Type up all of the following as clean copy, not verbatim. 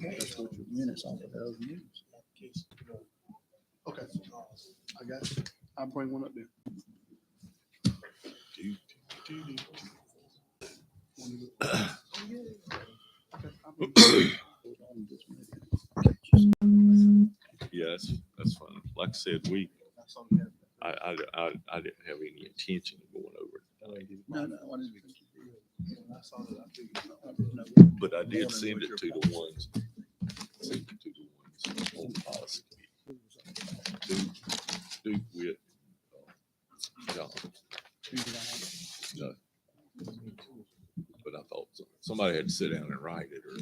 That's what your minutes on the thousand years. Okay, I got you. I'll bring one up there. Yeah, that's fine. Like I said, I didn't have any intention of going over it tonight, No, I didn't think you did. but I did send it to the ones. Send it to the ones on policy. Duke with John. No. But I thought somebody had to sit down and write it, or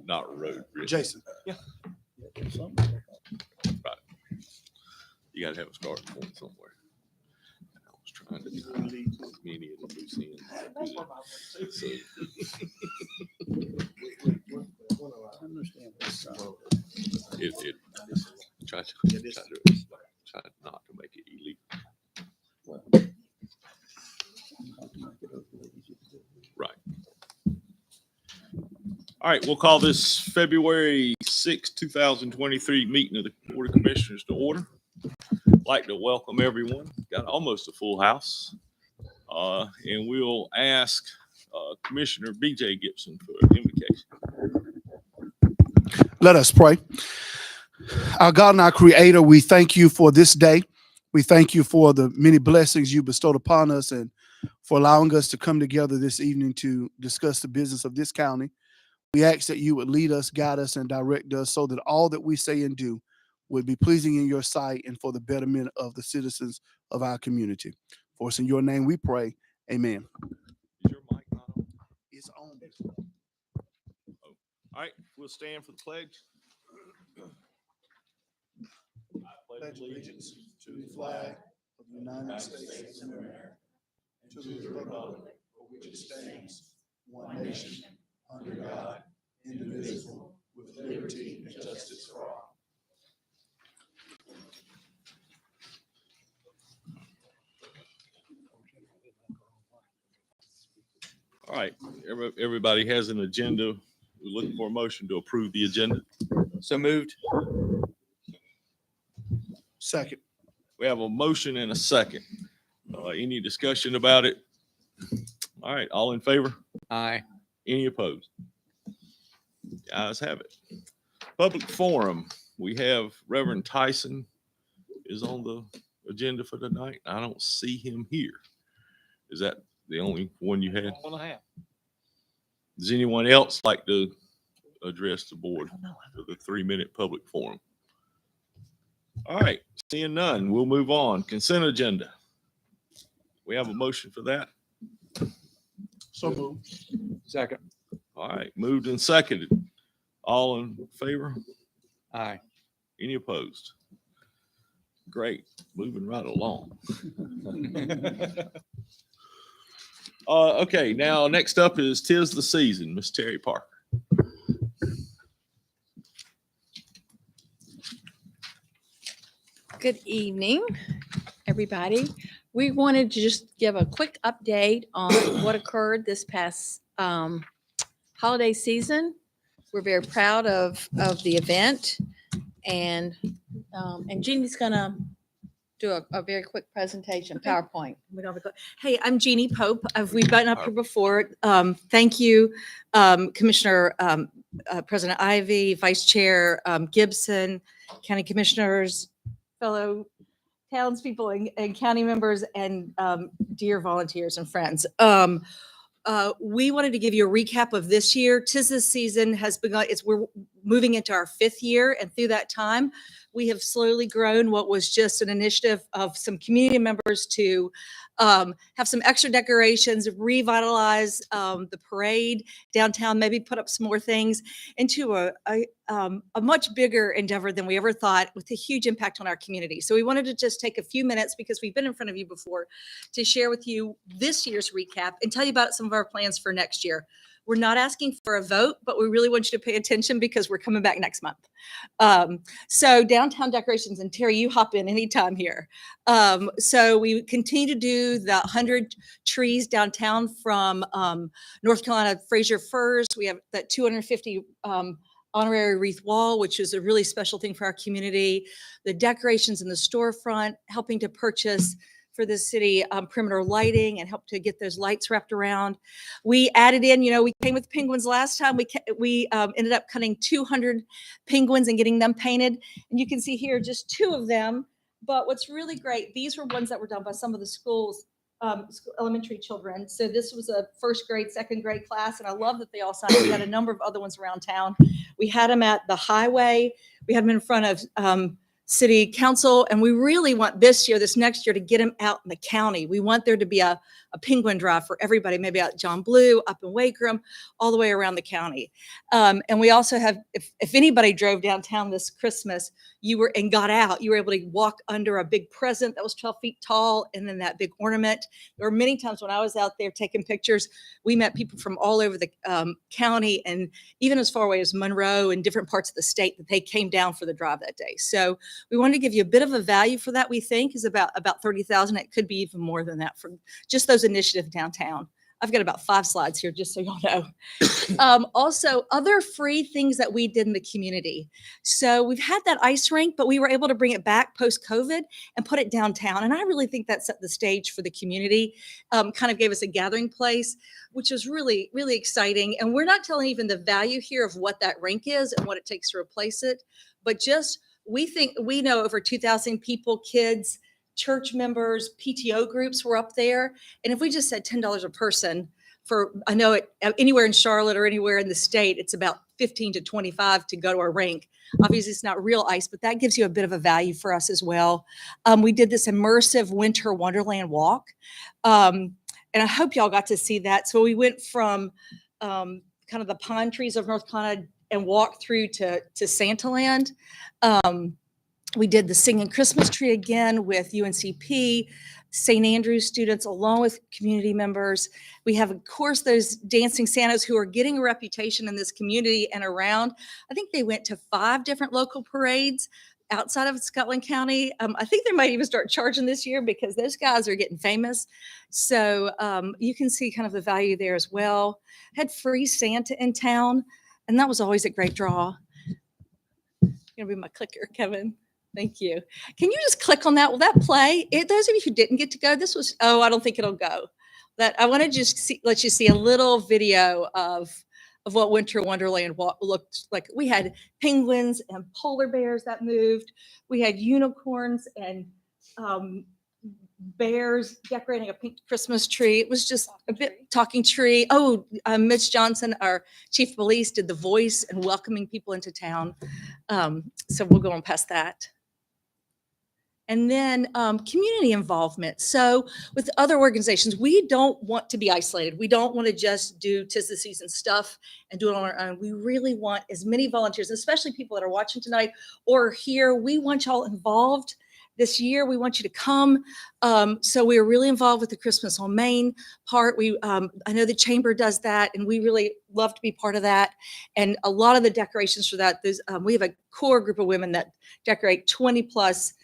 not road. Written. Jason. Right. You gotta have a starting point somewhere. And I was trying to lead many of the loose ends. So, I understand this. it tried not to make it illegal. Well, Right. All right, we'll call this February 6, 2023 meeting of the Board of Commissioners to order. Like to welcome everyone. Got almost a full house. And we'll ask Commissioner BJ Gibson for an invocation. Let us pray. Our God and our Creator, we thank you for this day. We thank you for the many blessings you bestowed upon us and for allowing us to come together this evening to discuss the business of this county. We ask that you would lead us, guide us, and direct us so that all that we say and do would be pleasing in your sight and for the betterment of the citizens of our community. For us in your name we pray. Amen. Is your mic not on? It's on. All right, we'll stand for the pledge. I Pledge allegiance to the flag of the United States of America, to the republic for which it stands, one nation, under God, indivisible, with liberty and justice for all. All right, everybody has an agenda. We're looking for a motion to approve the agenda. So moved. Second. We have a motion and a second. Any discussion about it? All right, all in favor? Aye. Any opposed? The ayes have it. Public forum. We have Reverend Tyson is on the agenda for tonight. I don't see him here. Is that the only one you had? Does anyone else like to address the board for the 3-minute public forum? All right, seeing none, we'll move on. Consent agenda. We have a motion for that. So moved. Second. All right, moved and seconded. All in favor? Aye. Any opposed? Great, moving right along. Okay, now next up is 'Tis the Season, Miss Terry Parker. Good evening, everybody. We wanted to just give a quick update on what occurred this past holiday season. We're very proud of the event, and Jeannie's gonna do a very quick presentation, PowerPoint. Hey, I'm Jeannie Pope. We've been up here before. Thank you, Commissioner President Ivy, Vice Chair Gibson, County Commissioners, fellow townspeople and county members, and dear volunteers and friends. We wanted to give you a recap of this year. 'Tis the Season has begun. We're moving into our 5th year, and through that time, we have slowly grown what was just an initiative of some community members to have some extra decorations, revitalize the parade downtown, maybe put up some more things, into a much bigger endeavor than we ever thought, with a huge impact on our community. So we wanted to just take a few minutes, because we've been in front of you before, to share with you this year's recap and tell you about some of our plans for next year. We're not asking for a vote, but we really want you to pay attention because we're coming back next month. So downtown decorations, and Terry, you hop in anytime here. So we continue to do the 100 trees downtown from North Carolina Fraser Firs. We have that 250 honorary wreath wall, which is a really special thing for our community. The decorations in the storefront, helping to purchase for the city perimeter lighting and help to get those lights wrapped around. We added in, we came with penguins last time. We ended up cutting 200 penguins and getting them painted. And you can see here just 2 of them. But what's really great, these were ones that were done by some of the schools, elementary children. So this was a 1st grade, 2nd grade class. And I love that they all signed. We had a number of other ones around town. We had them at the highway. We had them in front of city council. And we really want this next year to get them out in the county. We want there to be a penguin drive for everybody, maybe out John Blue, up in Wagram, all the way around the county. And we also have, if anybody drove downtown this Christmas, and got out, you were able to walk under a big present that was 12 feet tall, and then that big ornament. There were many times when I was out there taking pictures, we met people from all over the county, and even as far away as Monroe and different parts of the state, that they came down for the drive that day. So we wanted to give you a bit of a value for that. We think is about $30,000. It could be even more than that for just those initiatives downtown. I've got about 5 slides here, just so y'all know. Also, other free things that we did in the community. So we've had that ice rink, but we were able to bring it back post-COVID and put it downtown. And I really think that set the stage for the community, kind of gave us a gathering place, which is really, really exciting. And we're not telling even the value here of what that rink is and what it takes to replace it, but just we know over 2,000 people, kids, church members, PTO groups were up there. And if we just said $10 a person I know it anywhere in Charlotte or anywhere in the state, it's about 15 to 25 to go to a rink. Obviously it's not real ice, but that gives you a bit of a value for us as well. We did this immersive winter wonderland walk. And I hope y'all got to see that. So we went from kind of the pine trees of North Carolina and walked through to Santaland. We did the Singing Christmas Tree again with UNCP, St. Andrews students, along with community members. We have, of course, those dancing Santas who are getting a reputation in this community and around. I think they went to 5 different local parades outside of Scotland County. I think they might even start charging this year because those guys are getting famous. So you can see kind of the value there as well. Had free Santa in town, and that was always a great draw. Gonna be my clicker, Kevin. Thank you. Can you just click on that? Will that play? Those of you who didn't get to go, this was, I don't think it'll go. I want to just let you see a little video of what Winter Wonderland looked like. We had penguins and polar bears that moved. We had unicorns and bears decorating a pink Christmas tree. It was just a bit talking tree. Oh, Mitch Johnson, our chief of police, did the voice and welcoming people into town. So we'll go on past that. And then community involvement. So with other organizations, we don't want to be isolated. We don't want to just do 'tis the season stuff and do it on our own. We really want as many volunteers, especially people that are watching tonight or here. We want y'all involved this year. We want you to come. So we are really involved with the Christmas on Main part. I know the chamber does that, and we really love to be part of that. And a lot of the decorations for that, we have a core group of women that decorate 20 plus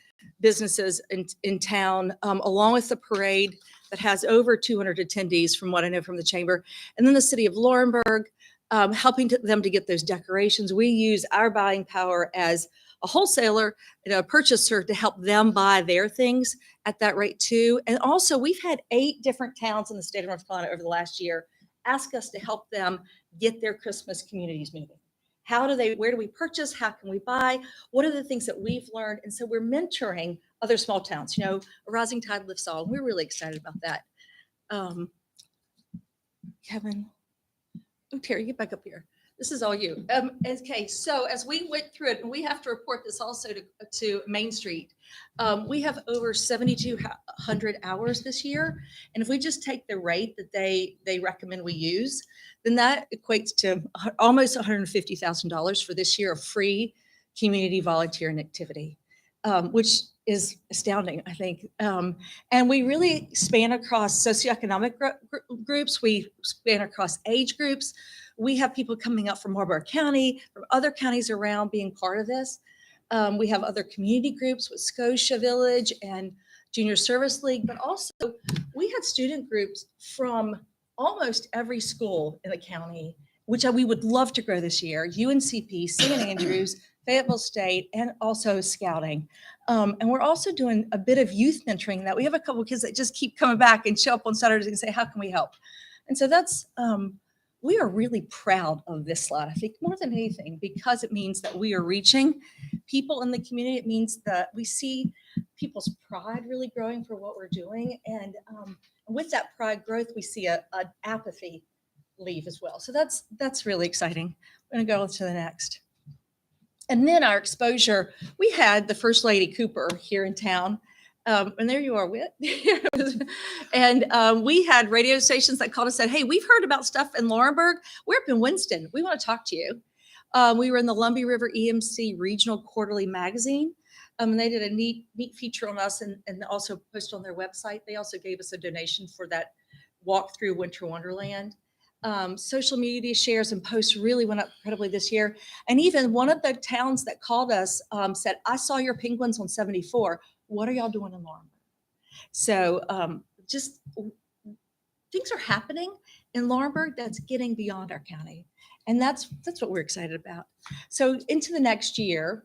businesses in town, along with the parade that has over 200 attendees from what I know from the chamber. And then the city of Laurinburg, helping them to get those decorations. We use our buying power as a wholesaler and a purchaser to help them buy their things at that rate too. And also we've had 8 different towns in the state of North Carolina over the last year ask us to help them get their Christmas communities moving. Where do we purchase? How can we buy? What are the things that we've learned? And so we're mentoring other small towns, a rising tide lifts all. We're really excited about that. Kevin, Terry, get back up here. This is all you. Okay, so as we went through it, and we have to report this also to Main Street, we have over 7,200 hours this year. And if we just take the rate that they recommend we use, then that equates to almost $150,000 for this year of free community volunteering activity. which is astounding, I think. And we really span across socioeconomic groups. We span across age groups. We have people coming up from Marlborough County, from other counties around being part of this. We have other community groups with Scotia Village and Junior Service League, but also we had student groups from almost every school in the county, which we would love to grow this year. UNCP, St. Andrews, Fayetteville State, and also scouting. And we're also doing a bit of youth mentoring that we have a couple of kids that just keep coming back and show up on Saturdays and say, how can we help? And so that's, we are really proud of this slide, I think more than anything, because it means that we are reaching people in the community. It means that we see people's pride really growing for what we're doing. And with that pride growth, we see an apathy leave as well. So that's really exciting. I'm gonna go to the next. And then our exposure, we had the First Lady Cooper here in town. And there you are, Whit. And we had radio stations that called us and said, hey, we've heard about stuff in Laurinburg. We're up in Winston. We want to talk to you. We were in the Lumbee River EMC Regional Quarterly Magazine. And they did a neat feature on us and also posted on their website. They also gave us a donation for that walk through Winter Wonderland. Social media shares and posts really went up incredibly this year. And even one of the towns that called us said, I saw your penguins on 74. What are y'all doing in Laurinburg? So just things are happening in Laurinburg that's getting beyond our county. And that's what we're excited about. So into the next year.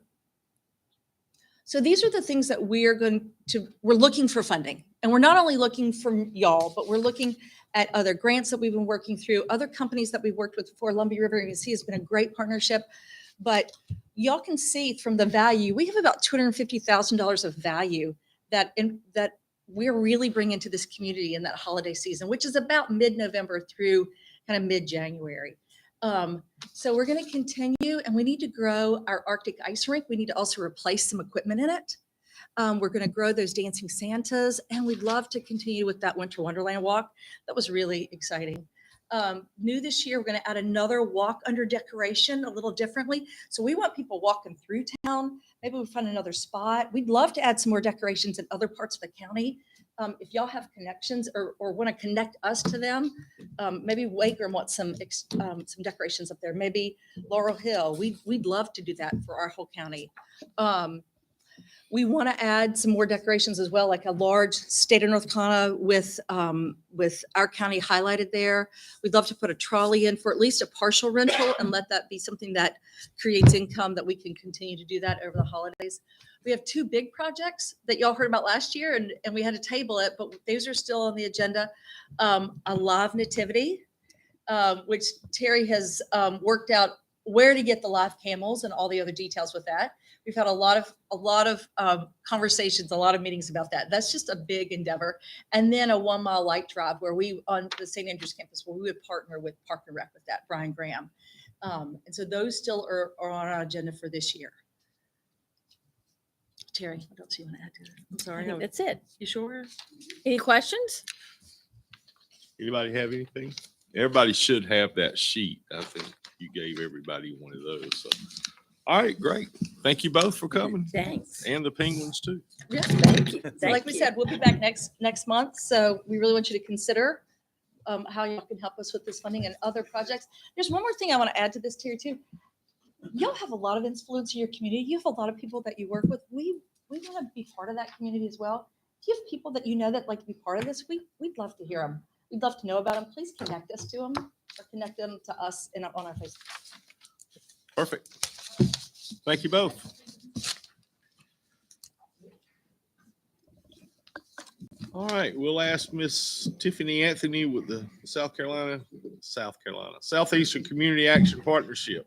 So these are the things that we're looking for funding. And we're not only looking from y'all, but we're looking at other grants that we've been working through, other companies that we've worked with before. Lumbee River, you can see, has been a great partnership. But y'all can see from the value, we have about $250,000 of value that we're really bringing to this community in that holiday season, which is about mid-November through kind of mid-January. So we're going to continue, and we need to grow our Arctic ice rink. We need to also replace some equipment in it. We're going to grow those dancing Santas, and we'd love to continue with that Winter Wonderland walk. That was really exciting. New this year, we're going to add another walk under decoration a little differently. So we want people walking through town. Maybe we'll find another spot. We'd love to add some more decorations in other parts of the county. If y'all have connections or want to connect us to them, maybe Wagram wants some decorations up there. Maybe Laurel Hill. We'd love to do that for our whole county. We want to add some more decorations as well, like a large State of North Carolina with our county highlighted there. We'd love to put a trolley in for at least a partial rental and let that be something that creates income that we can continue to do that over the holidays. We have two big projects that y'all heard about last year, and we had to table it, but those are still on the agenda. A live nativity, which Terry has worked out where to get the live camels and all the other details with that. We've had a lot of conversations, a lot of meetings about that. That's just a big endeavor. And then a 1 mile light drive where we on the St. Andrews campus, where we would partner with Park and Rec with that, Brian Graham. And so those still are on our agenda for this year. Terry, what else do you want to add to that? I'm I sorry. think that's it. You sure? Any questions? Anybody have anything? Everybody should have that sheet. I think you gave everybody one of those. So, all right, great. Thank you both for coming, Thanks. and the penguins too. Yeah. Thank you. So like we said, we'll be back next month. So we really want you to consider how y'all can help us with this funding and other projects. There's one more thing I want to add to this tier too. Y'all have a lot of influence in your community. You have a lot of people that you work with. We want to be part of that community as well. If you have people that you know that like to be part of this, we'd love to hear them. We'd love to know about them. Please connect us to them or connect them to us on our Facebook. Perfect. Thank you both. All right, we'll ask Miss Tiffany Anthony with the Southeastern Community Action Partnership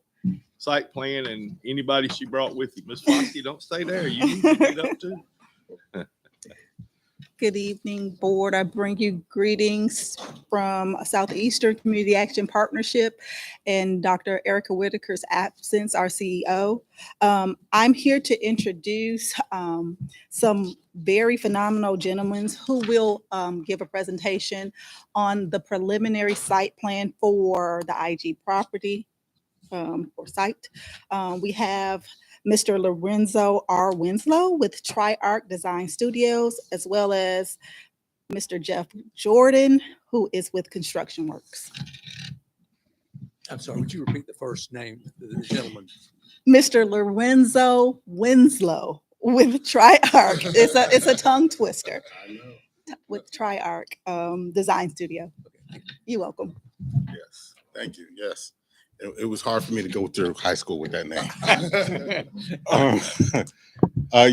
site plan, and anybody she brought with you. Miss Foskey, don't stay there. You need to get up too. Good evening, board. I bring you greetings from Southeastern Community Action Partnership and Dr. Erica Whitaker's absence, our CEO. I'm here to introduce some very phenomenal gentlemen who will give a presentation on the preliminary site plan for the IG property or site. We have Mr. Lorenzo R. Winslow with TriArc Design Studios, as well as Mr. Jeff Jordan, who is with Construction Works. I'm sorry, would you repeat the first name, the gentleman? Mr. Lorenzo Winslow with TriArc. It's a tongue twister. With TriArc Design Studio. You're welcome. Yes, thank you. Yes, it was hard for me to go through high school with that name.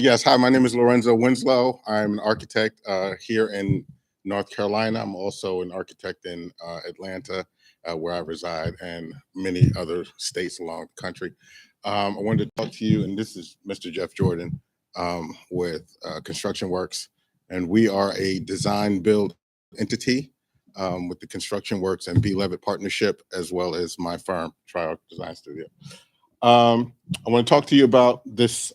Yes, hi, my name is Lorenzo Winslow. I'm an architect here in North Carolina. I'm also an architect in Atlanta, where I reside, and many other states along the country. I wanted to talk to you, and this is Mr. Jeff Jordan with Construction Works, and we are a design build entity with the Construction Works and B. Levitt Partnership, as well as my firm, TriArc Design Studio. I want to talk to you about this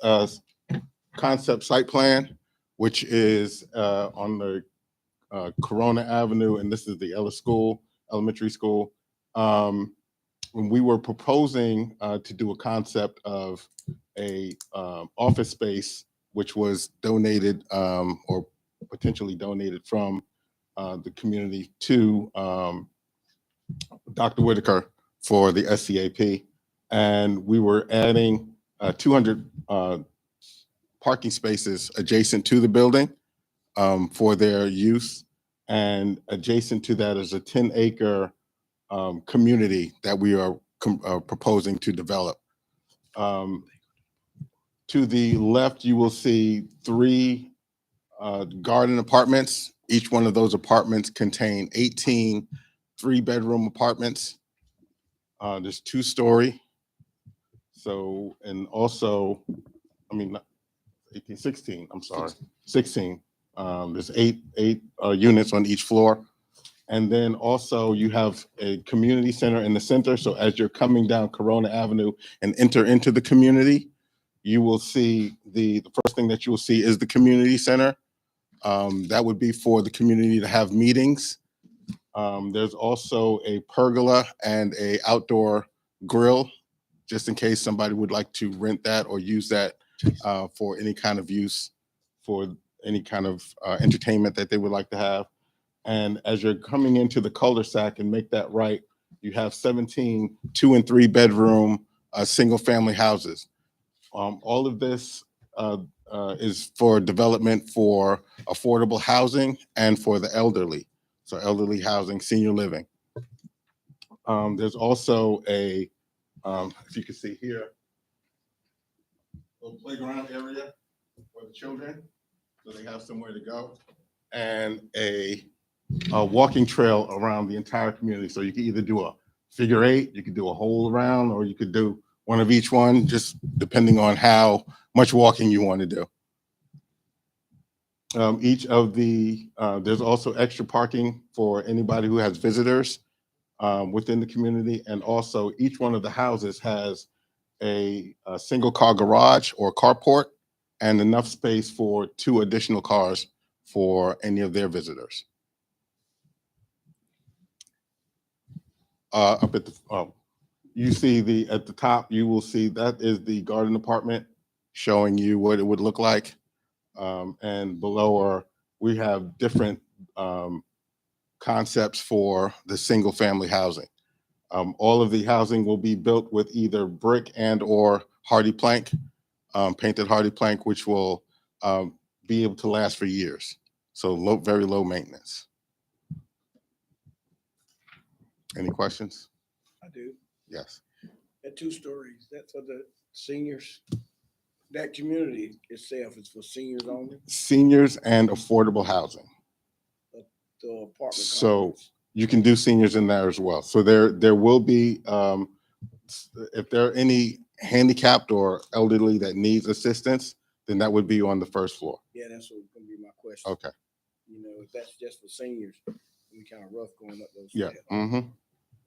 concept site plan, which is on the Corona Avenue, and this is the Ellis School, Elementary School. When we were proposing to do a concept of a office space, which was donated or potentially donated from the community to Dr. Whitaker for the SCAP. And we were adding 200 parking spaces adjacent to the building for their use. And adjacent to that is a 10-acre community that we are proposing to develop. To the left, you will see 3 garden apartments. Each one of those apartments contain 18 3-bedroom apartments. There's 2-story. So, and also, I mean, 18, 16, I'm sorry, 16. There's eight units on each floor. And then also you have a community center in the center. So as you're coming down Corona Avenue and enter into the community, you will see the first thing that you will see is the community center. That would be for the community to have meetings. There's also a pergola and a outdoor grill, just in case somebody would like to rent that or use that for any kind of use, for any kind of entertainment that they would like to have. And as you're coming into the cul-de-sac and make that right, you have 17 2- and 3-bedroom single-family houses. All of this is for development for affordable housing and for the elderly. So elderly housing, senior living. There's also a, if you can see here, little playground area for the children, so they have somewhere to go, and a walking trail around the entire community. So you can either do a figure 8, you could do a whole around, or you could do one of each one, just depending on how much walking you want to do. Each of the, there's also extra parking for anybody who has visitors within the community. And also each one of the houses has a single car garage or carport and enough space for 2 additional cars for any of their visitors. Up at the, you see at the top, you will see that is the garden apartment, showing you what it would look like. And below we have different concepts for the single family housing. All of the housing will be built with either brick and or hardy plank, painted hardy plank, which will be able to last for years. So very low maintenance. Any questions? I do. Yes. At 2 stories, that's for the seniors. That community itself is for seniors only, Seniors and affordable housing. the apartment. So complex. you can do seniors in there as well. So there will be, if there are any handicapped or elderly that needs assistance, then that would be on the first floor. Yeah, that's what gonna be my question. Okay. You know, if that's just for seniors, we kind of rough going up those. Yeah. stairs. Mm-hmm.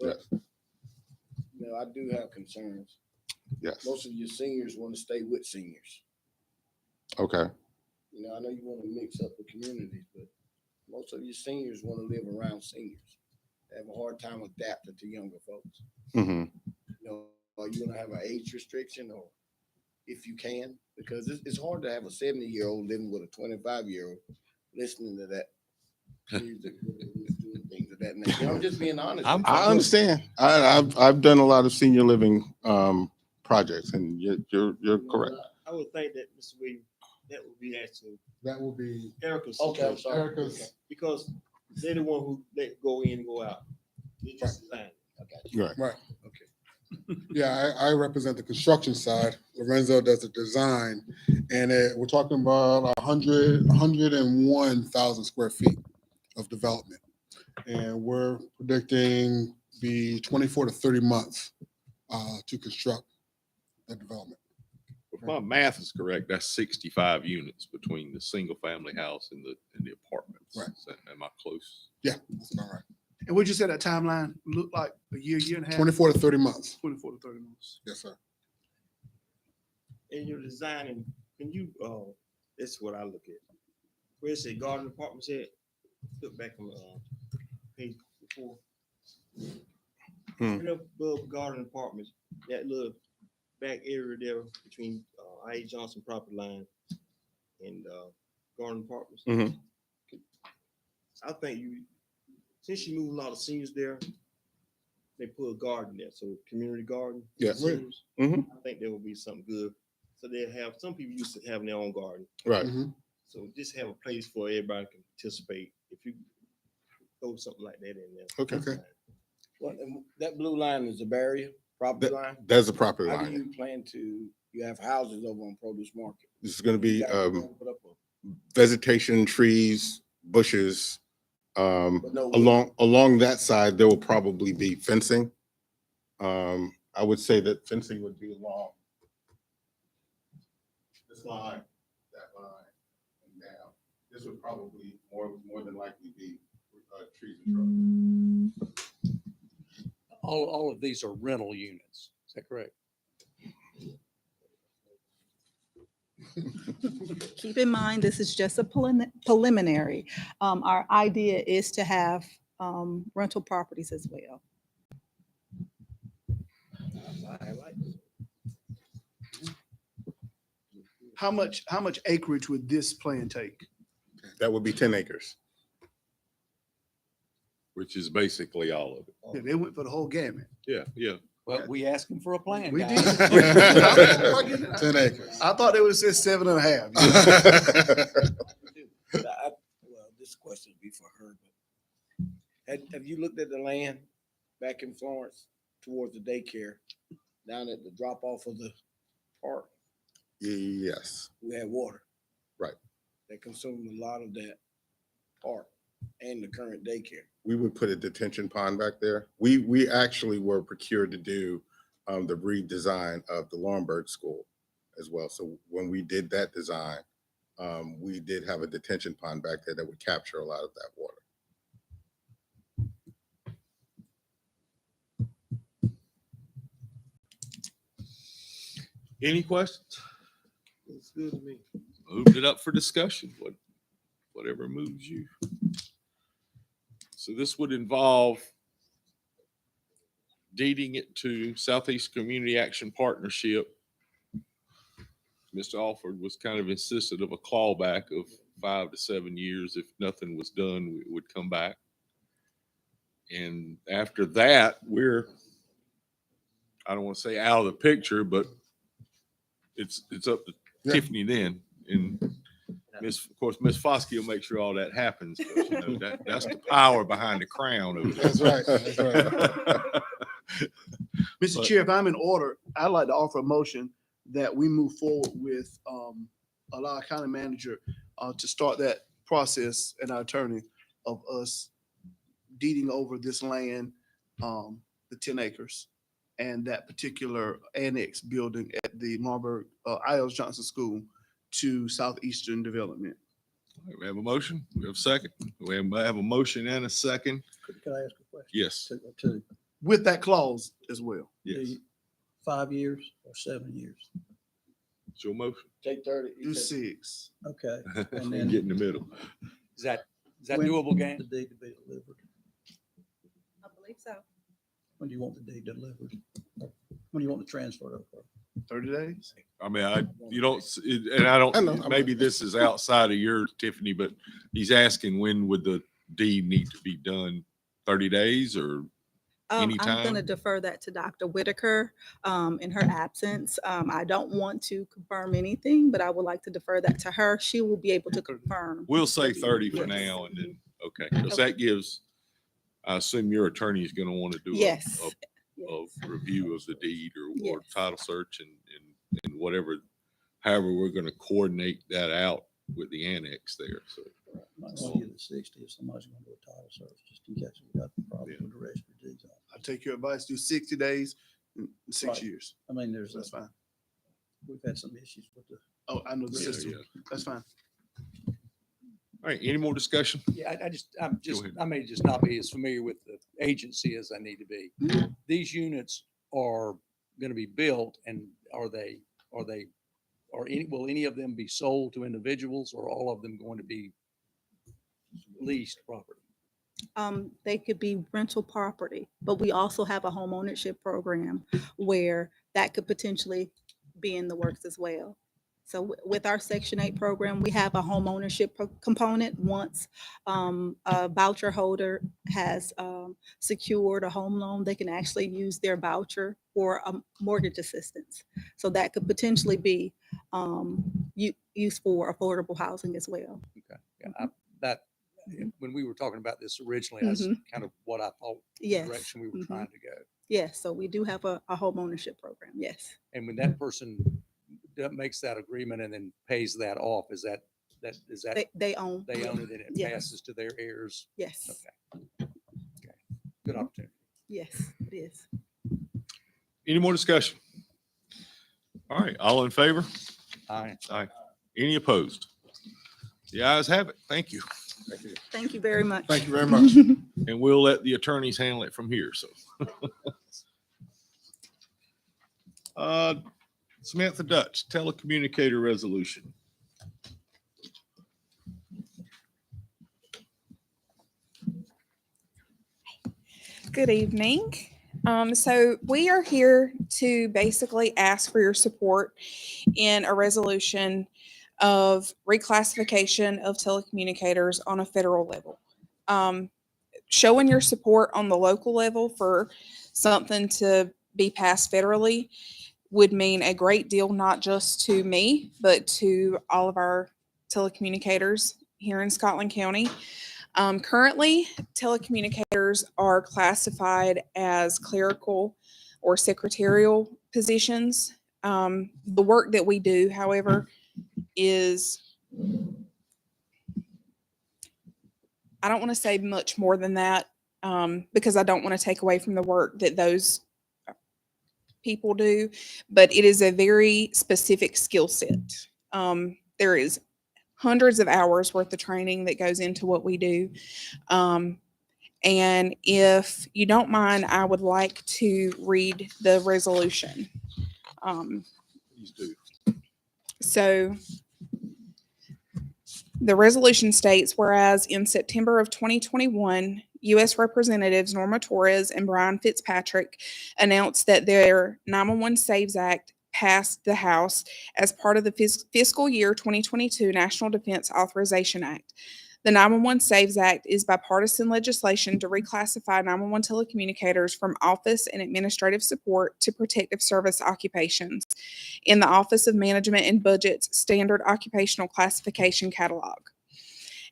But, you know, I do have concerns. Yes. Most of your seniors want to stay with seniors. Okay. You know, I know you want to mix up the communities, but most of your seniors want to live around seniors. They have a hard time adapting to younger folks. Mm-hmm. You know, are you gonna have an age restriction, or if you can, because it's hard to have a 70-year-old living with a 25-year-old listening to that music, doing things of that nature. I'm just being honest. with you. I understand. I've done a lot of senior living projects, and you're correct. I would think that, Mr. Williams, that would be actually That will be Erica's. Okay, I'm situation. sorry. Erica's. Because they're the one who let go in and go out. They just design. I got you. Right. Right. Okay. Yeah, I represent the construction side. Lorenzo does the design. And we're talking about 101,000 square feet of development. And we're predicting the 24 to 30 months to construct the development. If my math is correct, that's 65 units between the single family house and the apartments. Right. Am I close? Yeah, that's about right. And what you said that timeline looked like a year and a half? 24 to 30 months. 24 to 30 months. Yes, sir. In your designing, can you, this is what I look at. Where it say garden apartments at? Look back on, page before. Hmm. Right up above garden apartments, that little back area there between, I.A. Johnson property line and, garden apartments. Mhm. I think since you move a lot of seniors there, they put a garden there, so community garden. for Yeah. seniors. Mhm. I think there will be something good. So they'll have, some people used to having their own garden. Right. Mhm. So just have a place for everybody can participate. If you throw something like that in there. Okay. Okay. Well, and that blue line is a barrier, property line. That's the property How do line. you plan to, you have houses over on Produce Market. This is going to be You guys gonna put up vegetation, trees, bushes. but no- Along that side, there will probably be fencing. I would say that fencing would be along this line, that line, and down. This would probably more than likely be trees and shrubs. All of these are rental units. Is that correct? Keep in mind, this is just a preliminary. Our idea is to have rental properties as well. I like it. How much acreage would this plan take? That would be 10 acres. Which is basically all of it. Yeah, they went for the whole gamut. Yeah, yeah. Well, we asked them for a plan, We guys. did. 10 acres. I thought they would say 7.5. Well, this question would be for her, but have you looked at the land back in Florence towards the daycare, down at the drop off of the park? Yes. We had water. Right. That consumed a lot of that park and the current daycare. We would put a detention pond back there. We actually were procured to do the redesign of the Laurinburg School as well. So when we did that design, we did have a detention pond back there that would capture a lot of that water. Any questions? It's good to me. Moved it up for discussion, whatever moves you. So this would involve deeding it to Southeast Community Action Partnership. Mr. Alford was kind of insistent of a clawback of 5 to 7 years. If nothing was done, we would come back. And after that, I don't want to say out of the picture, but it's up to Yeah. Tiffany then. And of course, Miss Foskey will make sure all that happens. 'Cause, you know, that's the power behind the crown over there. That's right. That's right. Mr. But- Chair, if I'm in order, I'd like to offer a motion that we move forward with, allow our county manager, to start that process and our attorney of us deeding over this land, the 10 acres and that particular annex building at the Marburg, I.L. Johnson School to Southeastern Development. We have a motion. We have a second. We have a motion and a second. Can I ask a question? Yes, To With that clause as well. yes. 5 years or 7 years? It's your motion. Take 30. you Do said- 6. Okay. And then- get in the middle. Is that When doable, the gang? deed to be delivered? I believe so. When do you want the deed delivered? When do you want the transfer over? 30 days? I mean, you don't, and I I know. don't, maybe this is outside of yours, Tiffany, but he's asking when would the deed need to be done? 30 days or I'm going to anytime? defer that to Dr. Whitaker in her absence. I don't want to confirm anything, but I would like to defer that to her. She will be able to confirm. We'll say 30 for Yes. now and then, okay, because that gives, I assume your attorney is going to want to do Yes. a Yes. review of the deed or Yes. title search and whatever, however, we're going to coordinate that out with the annex there. So, Might want to give it 60 if somebody's going to do a title search, just in case we got the problem with the rest of the deeds on. I take your advice, do 60 days, in 6 Right. years. I mean, there's, That's fine. we've had some issues with the. Oh, I know the Yeah, system. yeah. That's fine. All right, any more discussion? Yeah, ahead. I may just not be as familiar with the agency as I need to be. Mhm. These units are going to be built and will any of them be sold to individuals or all of them going to be leased property? They could be rental property, but we also have a home ownership program where that could potentially be in the works as well. So with our Section 8 program, we have a home ownership component. Once a voucher holder has secured a home loan, they can actually use their voucher for mortgage assistance. So that could potentially be used for affordable housing as well. Okay, yeah, when we were talking about this originally, that's kind of what I thought the Yes. direction we were Mhm. trying to go. Yes, so we do have a home ownership program, yes. And when that person that makes that agreement and then pays that off, is that They own. they own it and it Yes. passes to their heirs? Yes, Okay. Good opportunity. yes, it is. Any more discussion? All right, all in favor? Aye. Aye. Any opposed? The ayes have it. Thank you. Thank you very much. Thank you very much. And we'll let the attorneys handle it from here, so. Samantha Dutch, telecommunicator resolution. Good evening. So we are here to basically ask for your support in a resolution of reclassification of telecommunicators on a federal level. Showing your support on the local level for something to be passed federally would mean a great deal, not just to me, but to all of our telecommunicators here in Scotland County. Currently, telecommunicators are classified as clerical or secretarial positions. The work that we do, however, is, I don't want to say much more than that because I don't want to take away from the work that those people do, but it is a very specific skill set. There is hundreds of hours worth of training that goes into what we do. And if you don't mind, I would like to read the resolution. Please do. So the resolution states, whereas in September of 2021, U.S. Representatives Norma Torres and Brian Fitzpatrick announced that their 911 Saves Act passed the House as part of the fiscal year 2022 National Defense Authorization Act. The 911 Saves Act is bipartisan legislation to reclassify 911 telecommunicators from office and administrative support to protective service occupations in the Office of Management and Budget's Standard Occupational Classification Catalog.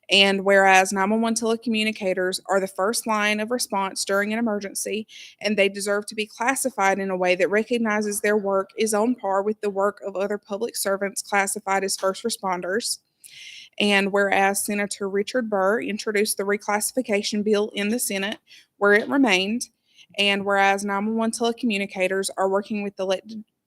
And whereas 911 telecommunicators are the first line of response during an emergency, and they deserve to be classified in a way that recognizes their work is on par with the work of other public servants classified as first responders. And whereas Senator Richard Burr introduced the reclassification bill in the Senate, where it remained, and whereas 911 telecommunicators are working with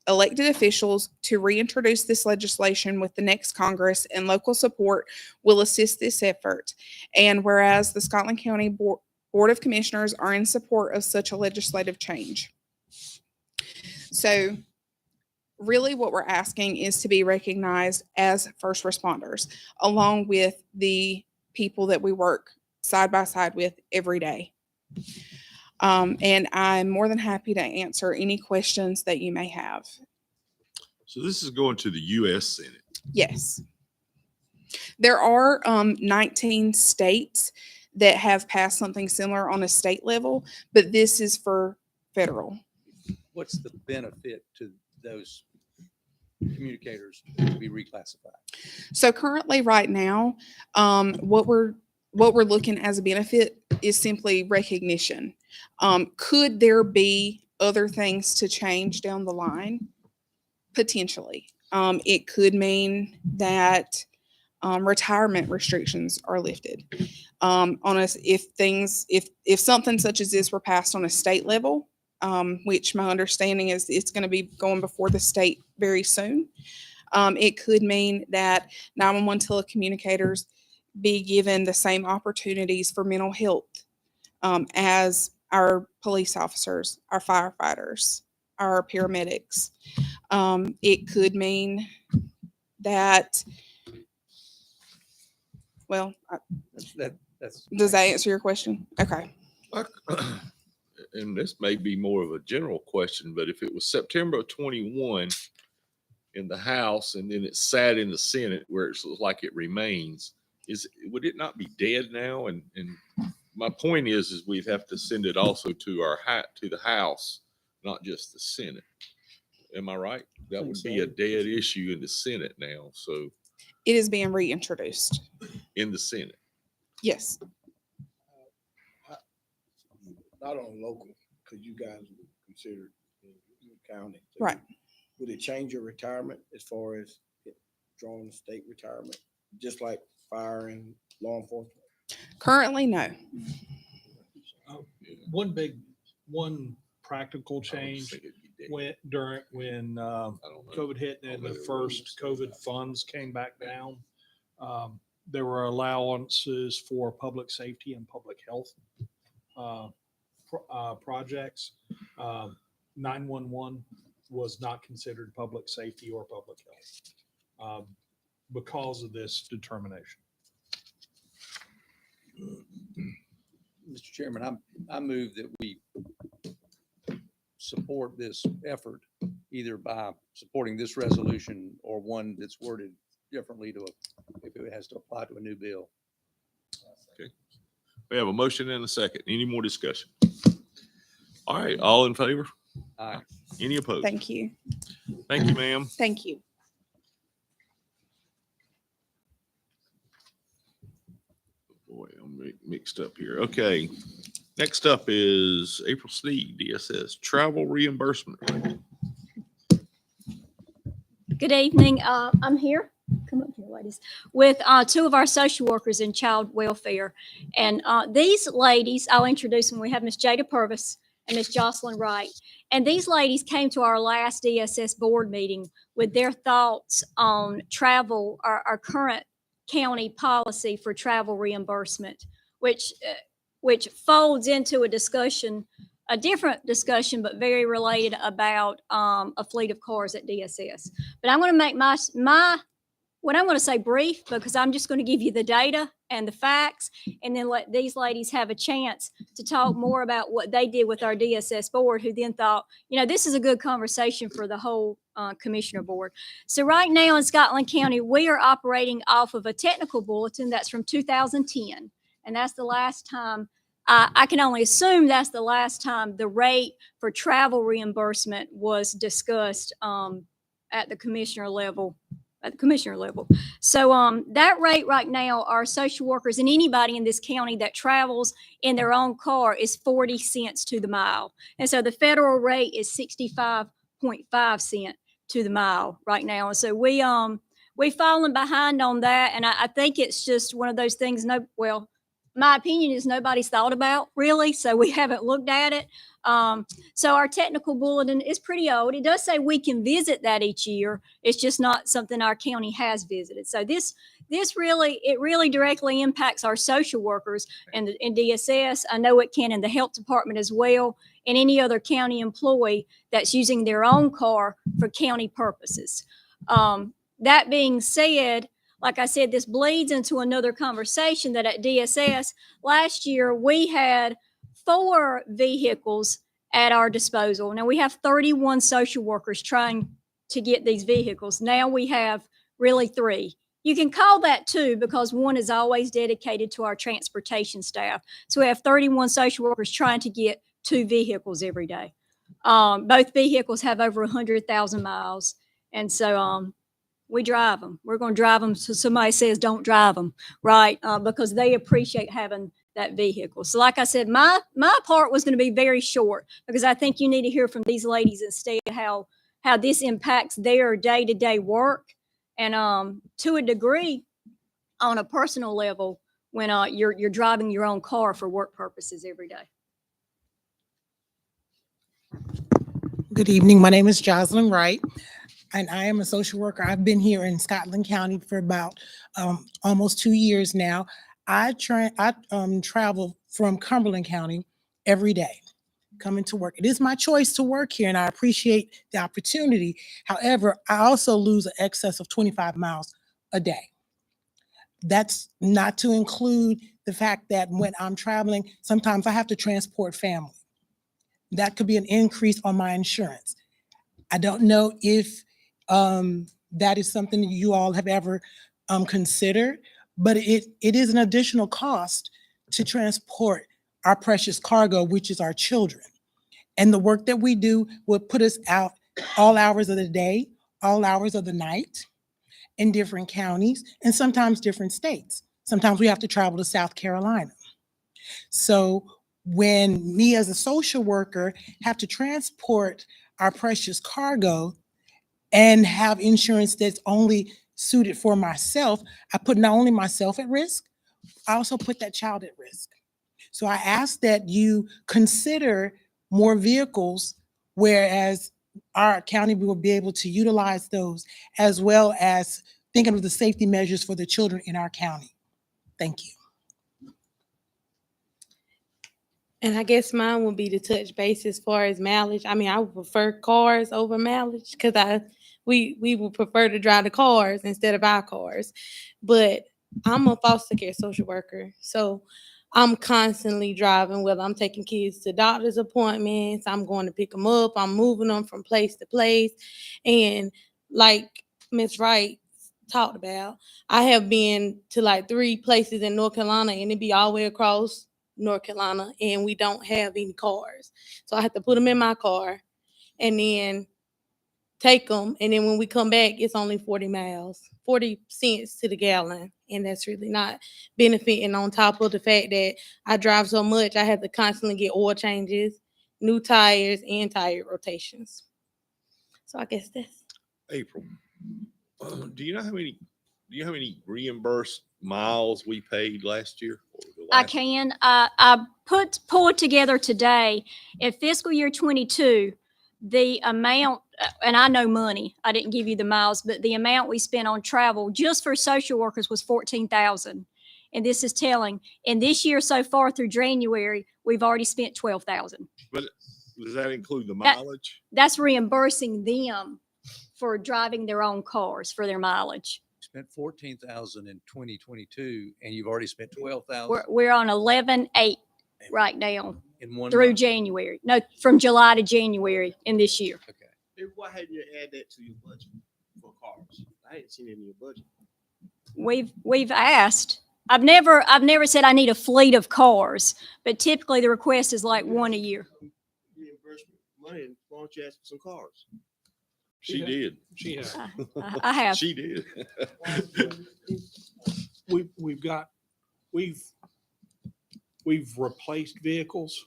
elected officials to reintroduce this legislation with the next Congress, and local support will assist this effort. And whereas the Scotland County Board of Commissioners are in support of such a legislative change. So really what we're asking is to be recognized as first responders, along with the people that we work side by side with every day. And I'm more than happy to answer any questions that you may have. So this is going to the U.S. Senate. Yes. There are 19 states that have passed something similar on a state level, but this is for federal. What's the benefit to those communicators to be reclassified? So currently, right now, what we're looking as a benefit is simply recognition. Could there be other things to change down the line? Potentially. It could mean that retirement restrictions are lifted. If something such as this were passed on a state level, which my understanding is it's going to be going before the state very soon, it could mean that 911 telecommunicators be given the same opportunities for mental health as our police officers, our firefighters, our paramedics. It could mean that, well, does that answer your question? Okay. And this may be more of a general question, but if it was September of 21 in the House and then it sat in the Senate where it's like it remains, would it not be dead now? And my point is we'd have to send it also to the House, not just the Senate. Am I right? That would be a dead issue in the Senate now. So It is being reintroduced. in the Senate. Yes. Not on local, because you guys would consider it county. So Right. Would it change your retirement as far as drawing state retirement, just like fire and law enforcement? Currently, no. One practical change when COVID hit and the first COVID funds came back down. There were allowances for public safety and public health projects. 911 was not considered public safety or public health because of this determination. Mr. Chairman, I move that we support this effort either by supporting this resolution or one that's worded differently if it has to apply to a new bill. Okay. We have a motion and a second. Any more discussion? All right, all in favor? Aye. Any opposed? Thank you. Thank you, ma'am. Thank you. Boy, I'm mixed up here. Okay. Next up is April Sneed, DSS, travel reimbursement rate. Good evening. I'm here. Come up here, ladies, with two of our social workers in child welfare. And these ladies, I'll introduce them. We have Miss Jada Purvis and Miss Jocelyn Wright. And these ladies came to our last DSS board meeting with their thoughts on travel, our current county policy for travel reimbursement, which folds into a discussion, a different discussion, but very related about a fleet of cars at DSS. But I'm going to make what I'm going to say brief, because I'm just going to give you the data and the facts, and then let these ladies have a chance to talk more about what they did with our DSS board, who then thought, this is a good conversation for the whole commissioner board. So right now in Scotland County, we are operating off of a technical bulletin that's from 2010. And that's the last time, I can only assume that's the last time the rate for travel reimbursement was discussed at the commissioner level. So that rate right now, our social workers and anybody in this county that travels in their own car is 40 cents to the mile. And so the federal rate is 65.5 cents to the mile right now. And so we've fallen behind on that. And I think it's just one of those things, my opinion is nobody's thought about really. So we haven't looked at it. So our technical bulletin is pretty old. It does say we can visit that each year. It's just not something our county has visited. So this really directly impacts our social workers and in DSS. I know it can in the health department as well, and any other county employee that's using their own car for county purposes. That being said, like I said, this bleeds into another conversation that at DSS last year we had 4 vehicles at our disposal. Now we have 31 social workers trying to get these vehicles. Now we have really 3. You can call that 2 because 1 is always dedicated to our transportation staff. So we have 31 social workers trying to get 2 vehicles every day. Both vehicles have over 100,000 miles. And so we drive them. We're going to drive them so somebody says don't drive them, right? Because they appreciate having that vehicle. So like I said, my part was going to be very short because I think you need to hear from these ladies instead how this impacts their day-to-day work. And to a degree, on a personal level, when you're driving your own car for work purposes every day. Good evening. My name is Jocelyn Wright, and I am a social worker. I've been here in Scotland County for about almost 2 years now. I travel from Cumberland County every day, coming to work. It is my choice to work here, and I appreciate the opportunity. However, I also lose an excess of 25 miles a day. That's not to include the fact that when I'm traveling, sometimes I have to transport family. That could be an increase on my insurance. I don't know if that is something that you all have ever considered, but it is an additional cost to transport our precious cargo, which is our children. And the work that we do will put us out all hours of the day, all hours of the night in different counties and sometimes different states. Sometimes we have to travel to South Carolina. So when me as a social worker have to transport our precious cargo and have insurance that's only suited for myself, I put not only myself at risk, I also put that child at risk. So I ask that you consider more vehicles, whereas our county will be able to utilize those, as well as thinking of the safety measures for the children in our county. Thank you. And I guess mine would be to touch base as far as mileage. I mean, I would prefer cars over mileage because we would prefer to drive the cars instead of our cars. But I'm a foster care social worker, so I'm constantly driving, whether I'm taking kids to doctor's appointments, I'm going to pick them up, I'm moving them from place to place. And like Ms. Wright talked about, I have been to like 3 places in North Carolina, and it'd be all the way across North Carolina, and we don't have any cars. So I have to put them in my car and then take them. And then when we come back, it's only 40 miles, 40 cents to the gallon. And that's really not benefiting, on top of the fact that I drive so much, I have to constantly get oil changes, new tires, and tire rotations. So I guess that's April, do you have any reimbursed miles we paid last year? I can. I pulled together today in fiscal year 22, the amount, and I know money, I didn't give you the miles, but the amount we spent on travel just for social workers was $14,000. And this is telling. And this year so far through January, we've already spent $12,000. But does that include the mileage? That's reimbursing them for driving their own cars for their mileage. Spent 14,000 in 2022, and you've already spent 12,000 We're on 11.8 right now in one through month. January. No, from July to January in this year. Why hadn't you add that to your budget for cars? I ain't seen it in your budget. We've asked. I've never said I need a fleet of cars, but typically the request is like 1 a year. Reimbursement money, and why don't you ask for some cars? She did. She has. I have. She did. We've replaced vehicles,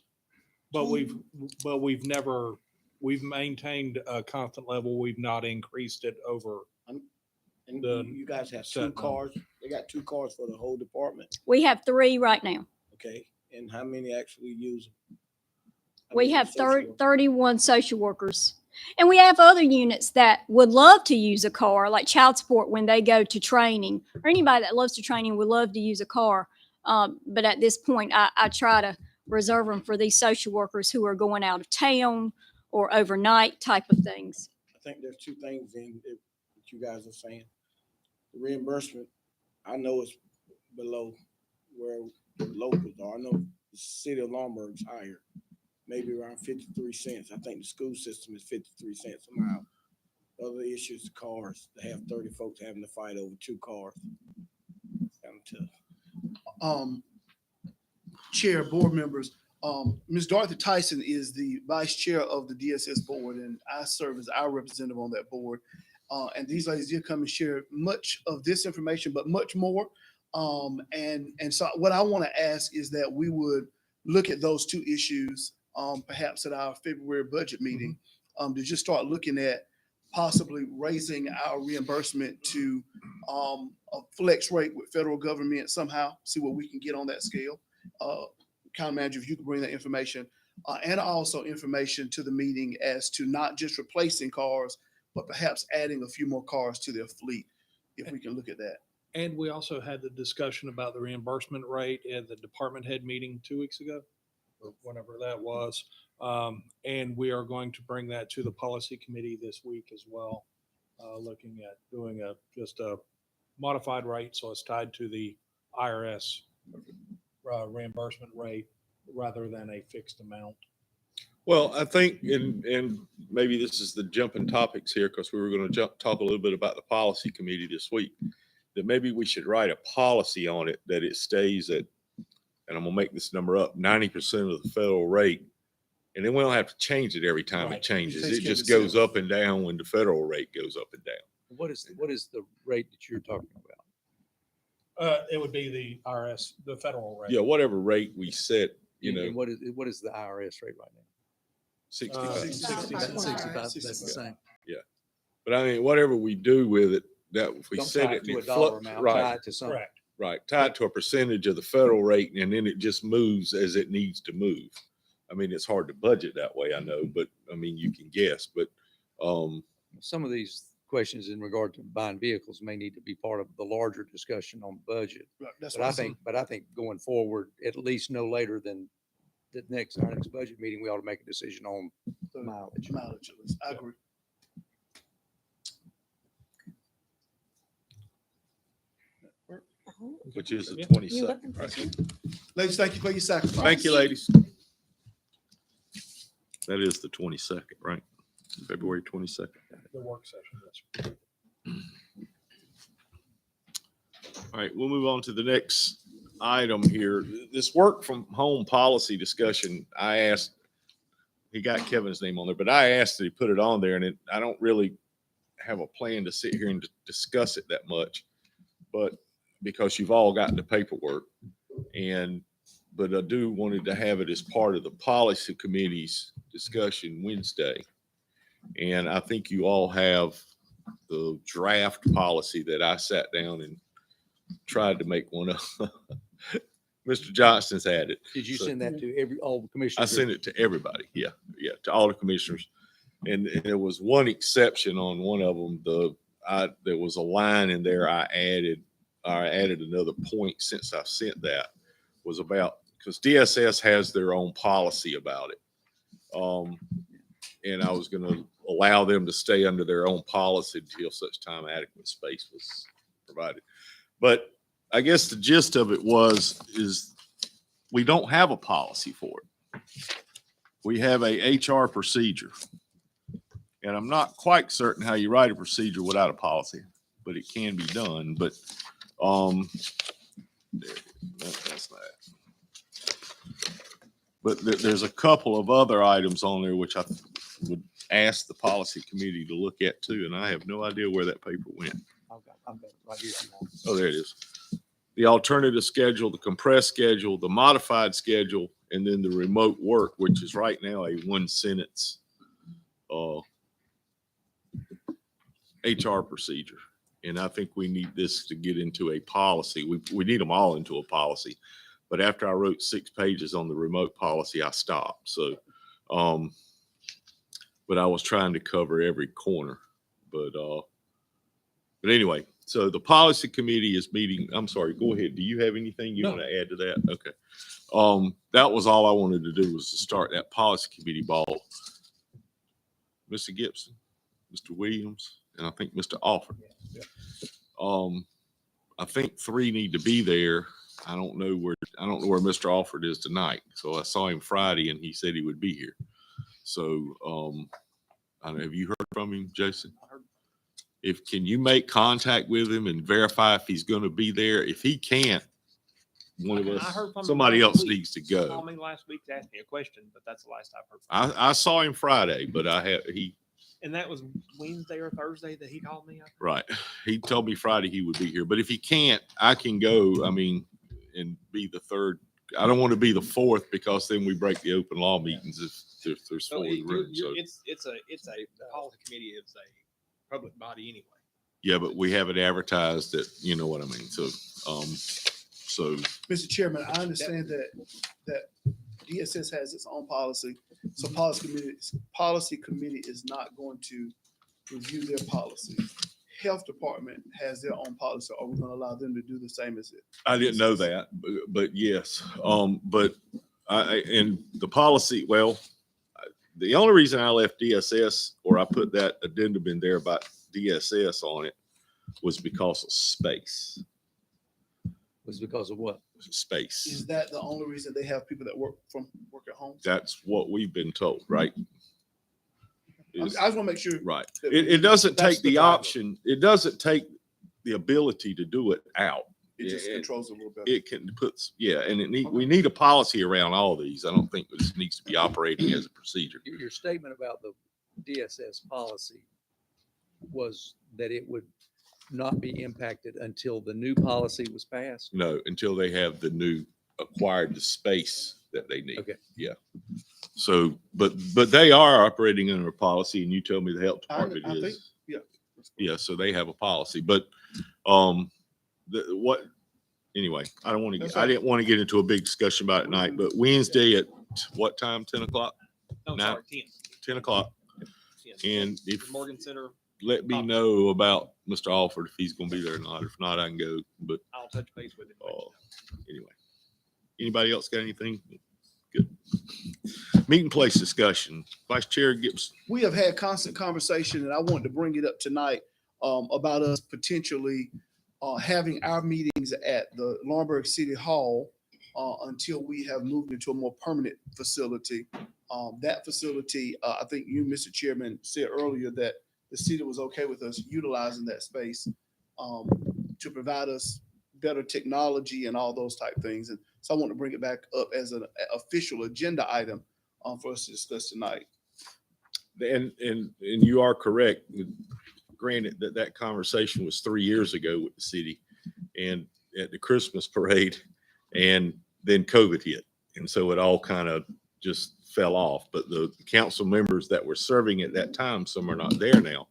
but we've never maintained a constant level. We've not increased it over. And the you guys have 2 set cars. They got 2 cars for the whole department. We have 3 right now. Okay. And how many actually use them? How We many have social workers? 31 social workers. And we have other units that would love to use a car, like child support when they go to training, or anybody that loves to training would love to use a car. But at this point, I try to reserve them for these social workers who are going out of town or overnight type of things. I think there's 2 things in it that you guys are saying. The reimbursement, I know it's below where the locals are. I know the city of Lombard is higher, maybe around 53 cents. I think the school system is 53 cents a mile. other issues, cars, to have 30 folks having to fight over 2 cars. Down to Chair, board members, Ms. Dorothy Tyson is the vice chair of the DSS board, and I serve as our representative on that board. And these ladies did come and share much of this information, but much more. And so what I want to ask is that we would look at those 2 issues, perhaps at our February budget meeting, to just start looking at possibly raising our reimbursement to a flex rate with federal government somehow, see what we can get on that scale. County manager, if you could bring that information, and also information to the meeting as to not just replacing cars, but perhaps adding a few more cars to their fleet, if we can look at that. And we also had the discussion about the reimbursement rate at the department head meeting 2 weeks ago, or whenever that was. And we are going to bring that to the policy committee this week as well, looking at doing just a modified rate, so it's tied to the IRS reimbursement rate rather than a fixed amount. Well, I think, and maybe this is the jumping topics here, because we were going to talk a little bit about the policy committee this week, that maybe we should write a policy on it that it stays at, and I'm gonna make this number up, 90% of the federal rate. And then we don't have to change it every time Right. it changes. It It just stays goes up and down when the federal rate goes up and down. What is the rate that you're talking about? It would be the IRS, the federal rate. Yeah, whatever rate we set, you know, And what is the IRS rate right now? 65. 65, that's the same. Yeah. But I mean, whatever we do with it, that if we Don't set tie it. to and a it dollar fluc- amount, Right. tie it to something. Correct. Right, tied to a percentage of the federal rate, and then it just moves as it needs to move. I mean, it's hard to budget that way, I know, but I mean, you can guess, but Some of these questions in regard to buying vehicles may need to be part of the larger discussion on budget. That's But what I I'm saying. think, but I think going forward, at least no later than our next budget meeting, we ought to make a decision on mileage. Mileage, at least. I agree. which is the Yeah. 22nd, right? Ladies, thank you for your sacrifice. Thank you, ladies. That is the 22nd, right? February 22nd. The work session, yes. All right, we'll move on to the next item here. This work from home policy discussion, I asked, he got Kevin's name on there, but I asked that he put it on there, and I don't really have a plan to sit here and discuss it that much, but because you've all gotten the paperwork, but I do wanted to have it as part of the policy committee's discussion Wednesday. And I think you all have the draft policy that I sat down and tried to make one of. Mr. Johnston's had it. Did you So- send that to all the commissioners? I sent it to everybody. Yeah, to all the commissioners. And there was one exception on one of them. There was a line in there I added another point since I sent that, was about, because DSS has their own policy about it. And I was going to allow them to stay under their own policy until such time adequate space was provided. But I guess the gist of it is we don't have a policy for it. We have a HR procedure. And I'm not quite certain how you write a procedure without a policy, but it can be done. But that's that. But there's a couple of other items on there which I would ask the policy committee to look at too, and I have no idea where that paper went. I've got it right here if you want. Oh, there it is. The alternative schedule, the compressed schedule, the modified schedule, and then the remote work, which is right now a one sentence HR procedure. And I think we need this to get into a policy. We need them all into a policy. But after I wrote 6 pages on the remote policy, I stopped. So, but I was trying to cover every corner. But anyway, so the policy committee is meeting. I'm sorry, go ahead. Do you have anything you want to add to that? Okay. That was all I wanted to do, was to start that policy committee ball. Mr. Gibson, Mr. Williams, and I think Mr. Alford. I think 3 need to be there. I don't know where Mr. Alford is tonight. So I saw him Friday and he said he would be here. So, I don't know, have you heard from him, Jason? can you make contact with him and verify if he's going to be there? If he can't, one of I heard from us, him somebody last else week. needs to He go. called me last week to ask me a question, but that's the last I've heard from him. I saw him Friday, but And that was Wednesday or Thursday that he called me. I think. right. He told me Friday he would be here, but if he can't, I can go. I mean, and be the third. I don't want to be the fourth because then we break the open law meetings if there's So four in the room. So the policy committee is a public body anyway. yeah, but we have it advertised that, you know what I mean? So, so Mr. Chairman, I understand that DSS has its own policy. So policy committee is not going to review their policy. Health department has their own policy. Are we going to allow them to do the same as it? I didn't know that, but yes. But and the policy, well, the only reason I left DSS or I put that addendum in there about DSS on it was because of space. Was because of what? Space. Is that the only reason they have people that work at home? That's what we've been told, right? I just want to make sure. Right. that It doesn't that's take the driver. option. It doesn't take the ability to do it out. It just controls it a little better. It can and we need a policy around all these. I don't think this needs to be operating as a procedure. Your statement about the DSS policy was that it would not be impacted until the new policy was passed? No, until they have the new acquired the space that they need. Okay. Yeah. So, but they are operating under a policy and you told me the health I department think, is. yeah. Yeah, so they have a policy, but, anyway, I didn't want to get into a big discussion about it tonight, but Wednesday at what time? 10 o'clock? No, Now- sorry, 10. 10 o'clock. Yes. And if, Morgan Center, let me know about Mr. Alford if he's gonna be there or not. If not, I can go, but, I'll touch base with him. anyway. Anybody else got anything? Good. Meeting place discussion. Vice Chair Gibson. We have had constant conversation, and I wanted to bring it up tonight about us potentially having our meetings at the Lawrenceburg City Hall until we have moved into a more permanent facility. That facility, I think you, Mr. Chairman, said earlier that the city was okay with us utilizing that space to provide us better technology and all those type things. And so I want to bring it back up as an official agenda item for us to discuss tonight. And you are correct. Granted that conversation was 3 years ago with the city and at the Christmas parade, and then COVID hit. And so it all kind of just fell off. But the council members that were serving at that time, some are not there now,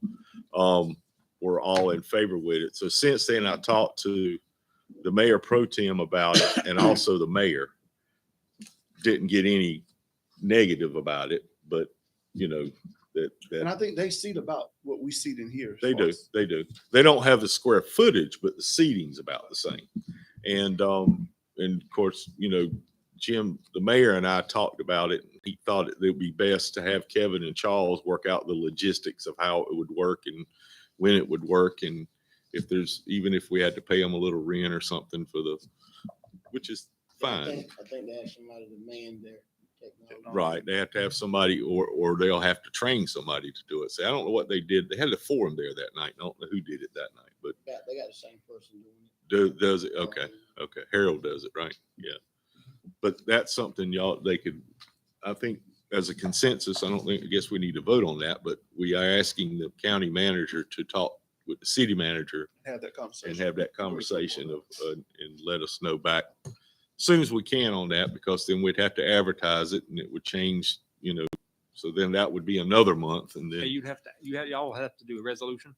were all in favor with it. So since then, I talked to the mayor pro tem about it, and also the mayor didn't get any negative about it, but you know, And I think they seat about what we seat in here. They do. They don't have the square footage, but the seating's about the same. And of course, you know, Jim, the mayor, and I talked about it. He thought it would be best to have Kevin and Charles work out the logistics of how it would work and when it would work. And if even if we had to pay them a little rent or something which is fine. I think they have somebody to man their technology. Right. They have to have somebody or they'll have to train somebody to do it. So I don't know what they did. They had a forum there that night. I don't know who did it that night, but They got the same person doing it. does it? Okay. Okay. Harold does it, right? Yeah. But that's something I think as a consensus, I guess we need to vote on that, but we are asking the county manager to talk with the city manager Have that conversation. and have that conversation and let us know back as soon as we can on that, because then we'd have to advertise it and it would change, you know, so then that would be another month and Yeah, then y'all have to do a resolution.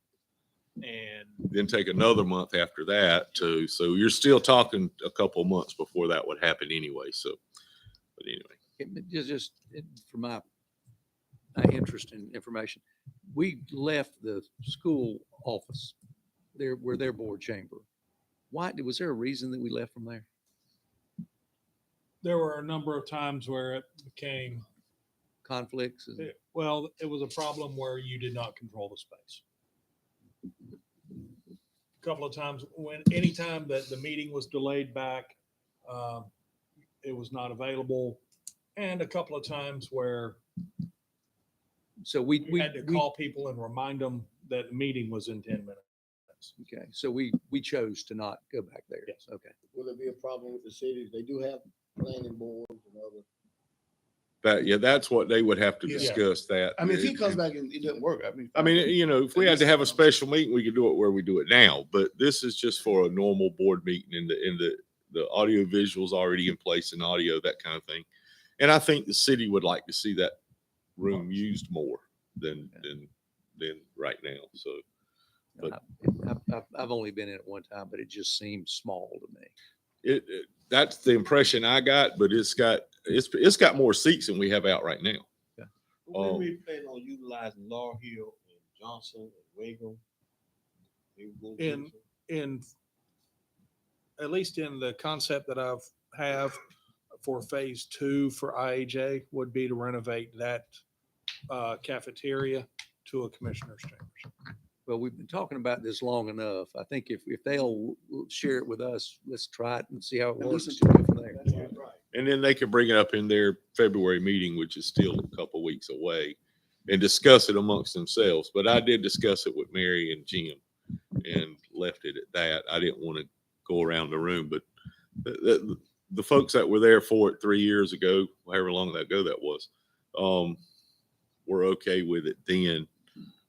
And take another month after that too. So you're still talking a couple of months before that would happen anyway. So, but anyway. Just for my interest in information, we left the school office there where their board chamber. Was there a reason that we left from there? there were a number of times where it became conflicts. Well, it was a problem where you did not control the space. A couple of times anytime that the meeting was delayed back, it was not available. And a couple of times where we had to call people and remind them that meeting was in 10 minutes. Okay, so we chose to not go back there. Yes. Okay. Will there be a problem with the cities? They do have planning boards and other. That's what they would have to Yeah. discuss that. I mean, if he comes back and it doesn't work, I mean, you know, if we had to have a special meeting, we could do it where we do it now, but this is just for a normal board meeting and the audio visuals already in place and audio, that kind of thing. And I think the city would like to see that room used more than right now. So, but I've only been in it one time, but it just seems small to me. that's the impression I got, but it's got more seats than we have out right now. When we plan on utilizing Laurel Hill and Johnson and Wagram? In at least in the concept that I've have for phase 2 for IAJ would be to renovate that cafeteria to a commissioner's chambers. Well, we've been talking about this long enough. I think if they'll share it with us, let's try it and see how it works. listen and go from there. And then they could bring it up in their February meeting, which is still a couple weeks away, and discuss it amongst themselves. But I did discuss it with Mary and Jim and left it at that. I didn't want to go around the room, but the folks that were there for it 3 years ago, however long ago that was, were okay with it then.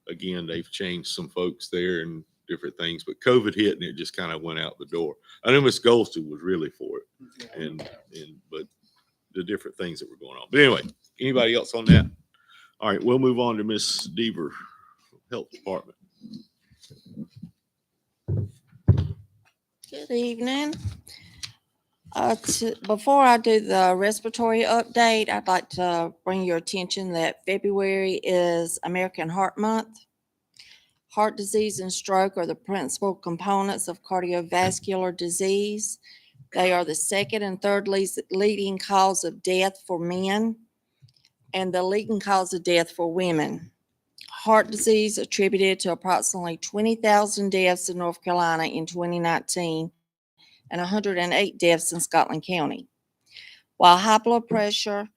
Again, they've changed some folks there and different things, but COVID hit and it just kind of went out the door. I know Ms. Goldston was really for it, but the different things that were going on. But anyway, anybody else on that? All right, we'll move on to Ms. Deaver, Health Department. Good evening. Before I do the respiratory update, I'd like to bring your attention that February is American Heart Month. Heart disease and stroke are the principal components of cardiovascular disease. They are the second and third leading cause of death for men and the leading cause of death for women. Heart disease attributed to approximately 20,000 deaths in North Carolina in 2019 and 108 deaths in Scotland County. While high blood pressure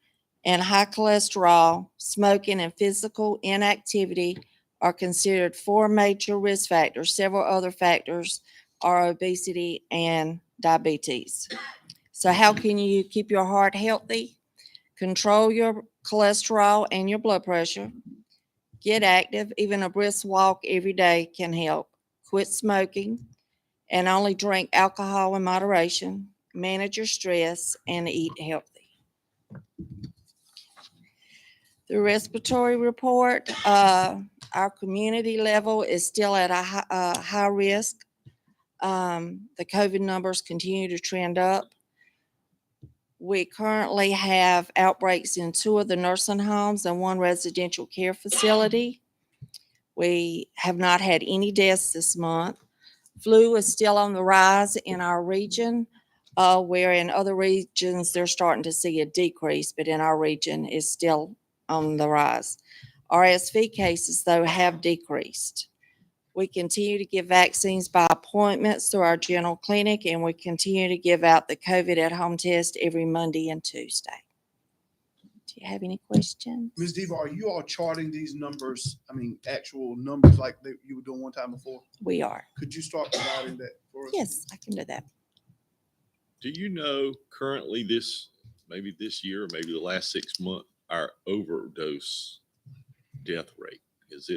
and high cholesterol, smoking, and physical inactivity are considered 4 major risk factors, several other factors are obesity and diabetes. So how can you keep your heart healthy? Control your cholesterol and your blood pressure. Get active. Even a brisk walk every day can help. Quit smoking and only drink alcohol in moderation. Manage your stress and eat healthy. The respiratory report, our community level is still at a high risk. The COVID numbers continue to trend up. We currently have outbreaks in 2 of the nursing homes and 1 residential care facility. We have not had any deaths this month. Flu is still on the rise in our region, where in other regions they're starting to see a decrease, but in our region is still on the rise. RSV cases, though, have decreased. We continue to give vaccines by appointments through our general clinic, and we continue to give out the COVID at-home test every Monday and Tuesday. Do you have any questions? Ms. Diva, are you all charting these numbers? I mean, actual numbers like you were doing one time before? We are. Could you start providing that for us? Yes, I can do that. Do you know currently maybe this year, or maybe the last 6 months, our overdose death rate? Is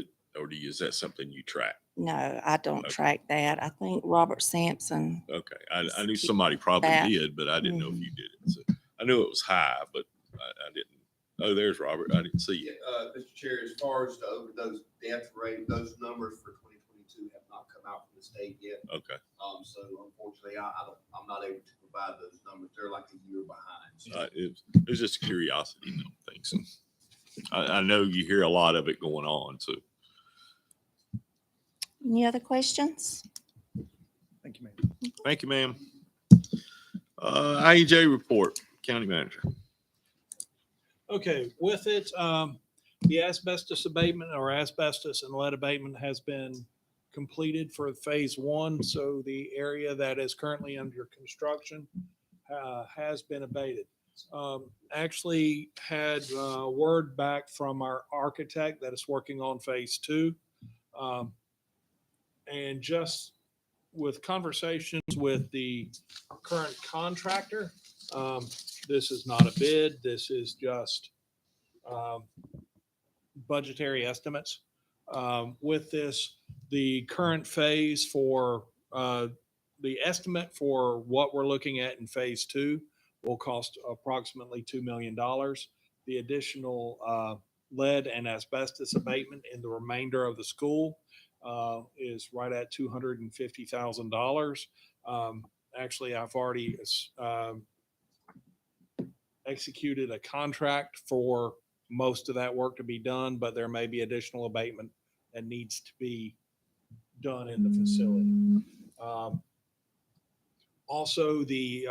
that something you track? No, I don't Okay. track that. I think Robert Sampson. Okay, I knew somebody probably that. did, but I didn't know if you did it. So I knew it was high, but I didn't. Oh, there's Robert. I didn't see you. Mr. Chair, as far as the overdose death rate, those numbers for 2022 have not come out from the state yet. Okay. So unfortunately, I'm not able to provide those numbers. They're like a year behind. So It was just a curiosity thing. So I know you hear a lot of it going on. So Any other questions? Thank you, ma'am. thank you, ma'am. IEJ report, County Manager. Okay, with it, the asbestos abatement or asbestos and lead abatement has been completed for phase 1. So the area that is currently under construction has been abated. Actually had word back from our architect that is working on phase 2. And just with conversations with the current contractor, this is not a bid. This is just budgetary estimates. With this, the current phase for the estimate for what we're looking at in phase 2 will cost approximately $2 million. The additional lead and asbestos abatement in the remainder of the school is right at $250,000. Actually, I've already executed a contract for most of that work to be done, but there may be additional abatement that needs to be done in the facility. Also, the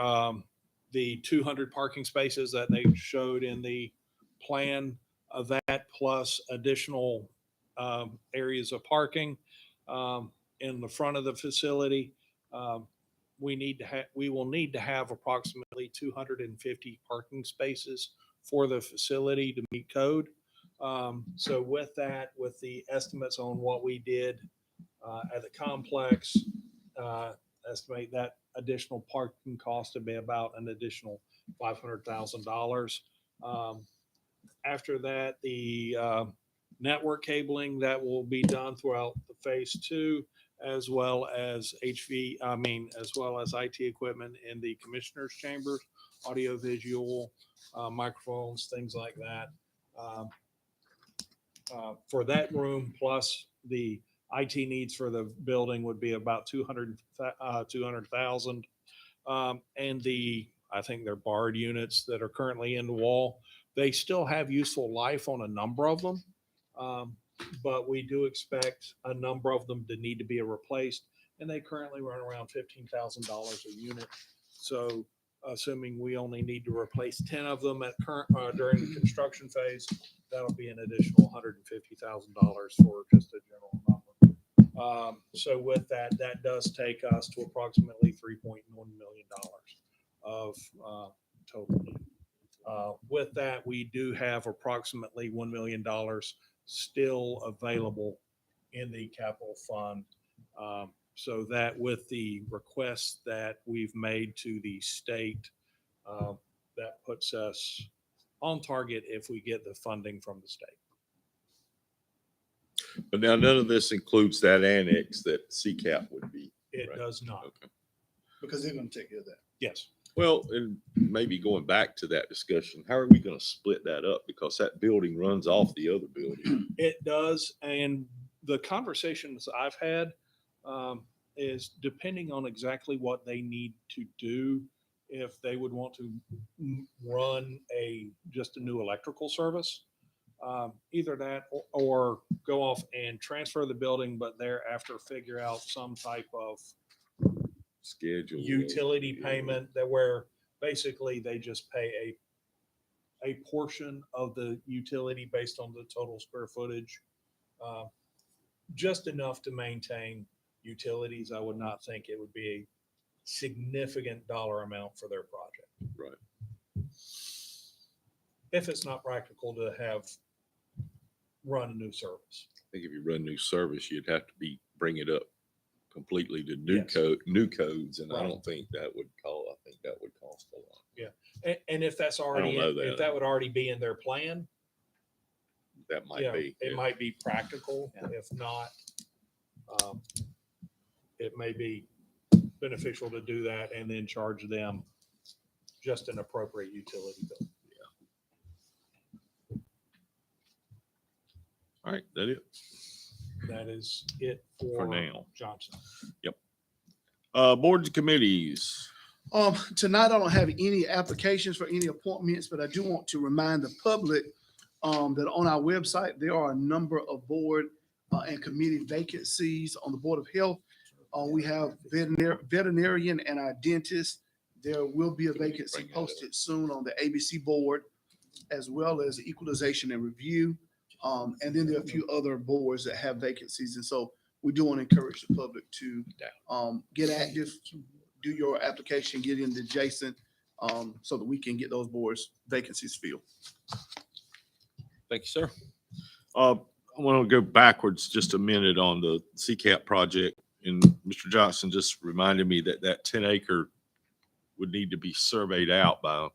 200 parking spaces that they showed in the plan of that, plus additional areas of parking in the front of the facility. We will need to have approximately 250 parking spaces for the facility to meet code. So with that, with the estimates on what we did at the complex, estimate that additional parking cost to be about an additional $500,000. After that, the network cabling that will be done throughout the phase 2, as well as as well as IT equipment in the commissioner's chambers, audio, visual, microphones, things like that. For that room, plus the IT needs for the building would be about 200,000. And I think they're barred units that are currently in the wall. They still have useful life on a number of them. But we do expect a number of them to need to be replaced, and they currently run around $15,000 a unit. So assuming we only need to replace 10 of them at during the construction phase, that'll be an additional $150,000 for just a general number. So with that, that does take us to approximately $3.1 million of total need. With that, we do have approximately $1 million still available in the capital fund. So that with the requests that we've made to the state, that puts us on target if we get the funding from the state. But now none of this includes that annex that CCAP would be. It right? does not. Okay. Because they're going to take care of that. Yes. Well, and maybe going back to that discussion, how are we going to split that up? Because that building runs off the other building. It does. And the conversations I've had is depending on exactly what they need to do, if they would want to run just a new electrical service, either that or go off and transfer the building, but thereafter figure out some type of schedule utility payment that where basically they just pay a portion of the utility based on the total square footage, just enough to maintain utilities. I would not think it would be a significant dollar amount for their project. Right. If it's not practical to run a new service. I think if you run new service, you'd have to bring it up completely to new Yes. new codes, and I Right. don't think that would I think that would cost a lot. Yeah. And if that's already, know that. if that would already be in their plan, That might yeah, be. it yeah. might be practical. If not, it may be beneficial to do that and then charge them just an appropriate utility bill. All right, that it That is it for now. Johnson. Yep. Boards and committees. Tonight, I don't have any applications for any appointments, but I do want to remind the public that on our website, there are a number of board and committee vacancies on the Board of Health. We have veterinarian and our dentist. There will be a vacancy posted soon on the ABC board, as well as equalization and review. And then there are a few other boards that have vacancies. And so we do want to encourage the public to get active, do your application, get into Jason, so that we can get those boards vacancies filled. Thank you, sir. I want to go backwards just a minute on the CCAP project. And Mr. Johnson just reminded me that that 10 acre would need to be surveyed out by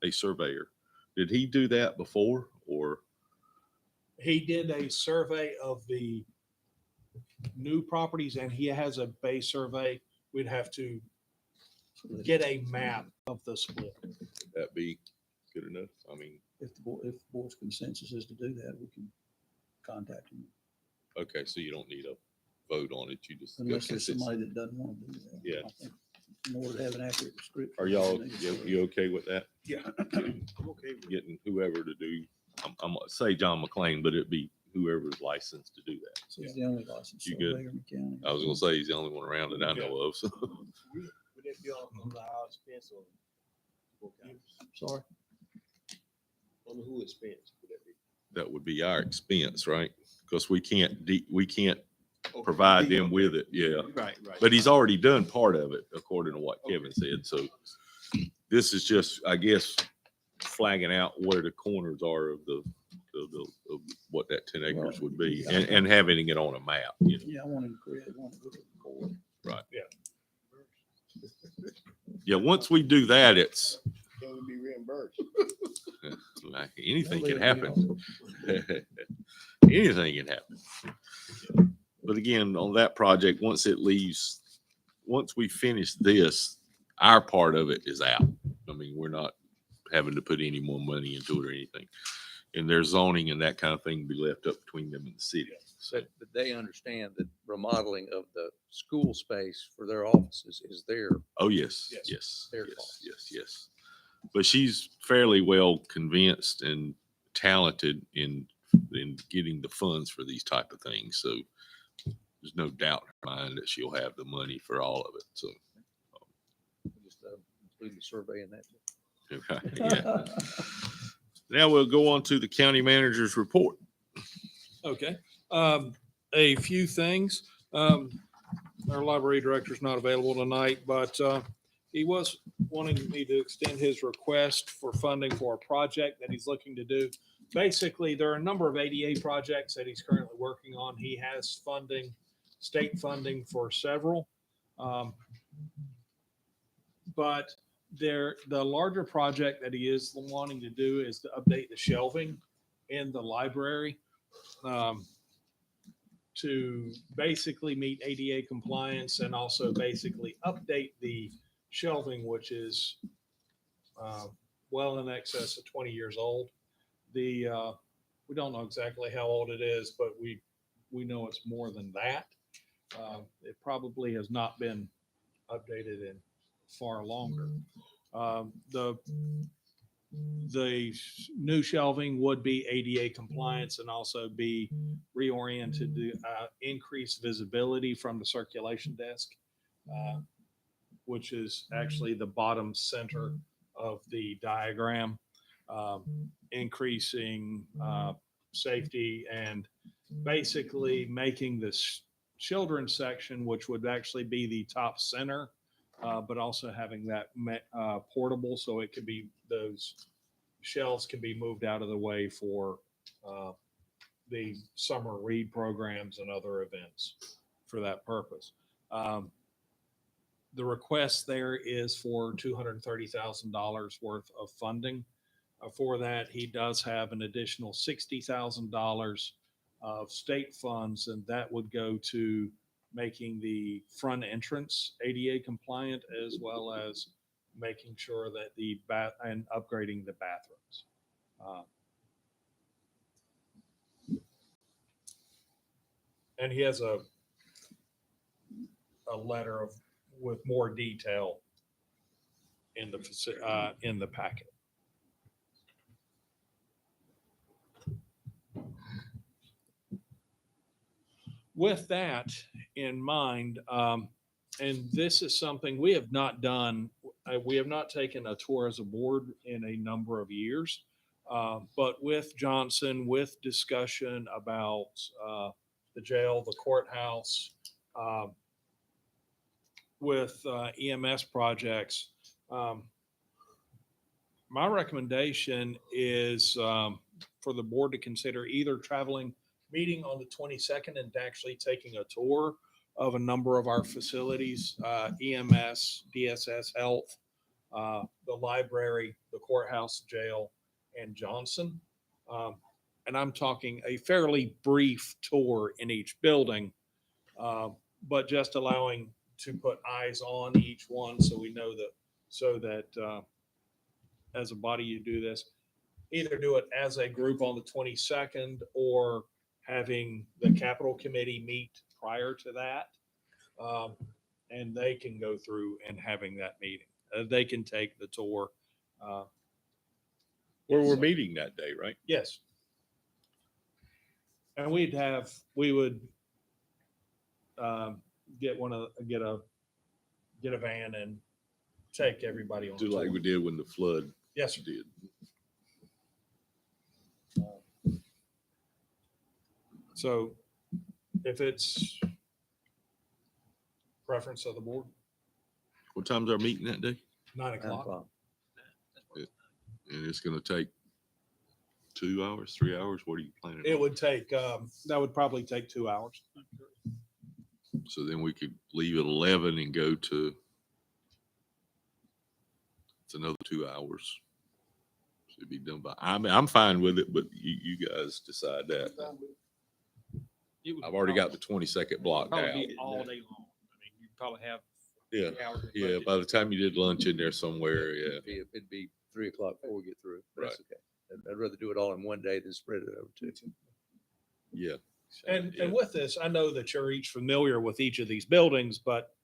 a surveyor. Did he do that before or? He did a survey of the new properties and he has a base survey. We'd have to get a map of the split. Would that be good enough? I mean, If the board's consensus is to do that, we can contact him. okay, so you don't need a vote on it. You just. Unless there's somebody that doesn't want to do that. Yeah. I think in order to have an accurate description. Are y'all, we need you, to- you okay with that? Yeah. I'm okay with it. Getting whoever to do, I'm gonna say John McClain, but it'd be whoever's licensed to do that. So he's the only licensed You good? surveyor in the county. I was gonna say he's the only one around that I know of, so. Would that be on our expense or? Sorry. On who expense would that be? That would be our expense, right? Because we can't, we can't Okay. provide them with it, yeah. Right, right. But he's already done part of it, according to what Kevin said, so this is just, I guess, flagging out where the corners are of of what that 10 acres would be, and having it on a map, you know, Yeah, I wanted to create one with the board. right? Yeah. Yeah, once we do that, it's, Can we be reimbursed? like, anything can That'll happen. Anything can happen. But again, on that project, once it leaves, once we finish this, our part of it is out. I mean, we're not having to put any more money into it or anything. And their zoning and that kind of thing be left up between them and the city. So, But they understand that remodeling of the school space for their offices is their, oh, yes, Yes. yes, Their yes, cost. yes. But she's fairly well convinced and talented in getting the funds for these type of things. So there's no doubt in her mind that she'll have the money for all of it. So, just include the survey in that. yeah. Now we'll go on to the county manager's report. Okay, a few things. Our library director's not available tonight, but he was wanting me to extend his request for funding for a project that he's looking to do. Basically, there are a number of ADA projects that he's currently working on. He has funding, state funding for several. But the larger project that he is wanting to do is to update the shelving in the library to basically meet ADA compliance and also basically update the shelving, which is well in excess of 20 years old. We don't know exactly how old it is, but we know it's more than that. It probably has not been updated in far longer. The new shelving would be ADA compliance and also be reoriented to increase visibility from the circulation desk, which is actually the bottom center of the diagram, increasing safety and basically making this children's section, which would actually be the top center, but also having that portable, so it could be, those shelves can be moved out of the way for the summer read programs and other events for that purpose. The request there is for $230,000 worth of funding. For that, he does have an additional $60,000 of state funds, and that would go to making the front entrance ADA compliant, as well as making sure that the and upgrading the bathrooms. And he has a letter of with more detail in the packet. With that in mind, and this is something we have not done, we have not taken a tour as a board in a number of years. But with Johnson, with discussion about the jail, the courthouse, with EMS projects, my recommendation is for the board to consider either traveling meeting on the 22nd and actually taking a tour of a number of our facilities, EMS, DSS Health, the library, the courthouse, jail, and Johnson. And I'm talking a fairly brief tour in each building, but just allowing to put eyes on each one so we know that, so that as a body you do this. Either do it as a group on the 22nd or having the Capitol Committee meet prior to that. And they can go through and having that meeting. They can take the tour. Where we're meeting that day, right? Yes. And we would get a van and take everybody on. Do a like tour. we did when the flood Yes, sir. did. So if it's preference of the board, What time's our meeting that day? 9:00. And it's gonna take 2 hours, 3 hours? What are you planning? It on? would take, that would probably take 2 hours. So then we could leave at 11 and go to, it's another 2 hours. Should be done by, I mean, I'm fine with it, but you guys decide that. I've already got the 22nd blocked out. Probably be all day long. I mean, you probably have. Yeah, 3 hours of yeah, budget. by the time you did lunch in there somewhere, yeah. It'd be 3 o'clock before we get through. That's Right. okay. I'd rather do it all in one day than spread it over two. Yeah. And with this, I know that you're each familiar with each of these buildings, but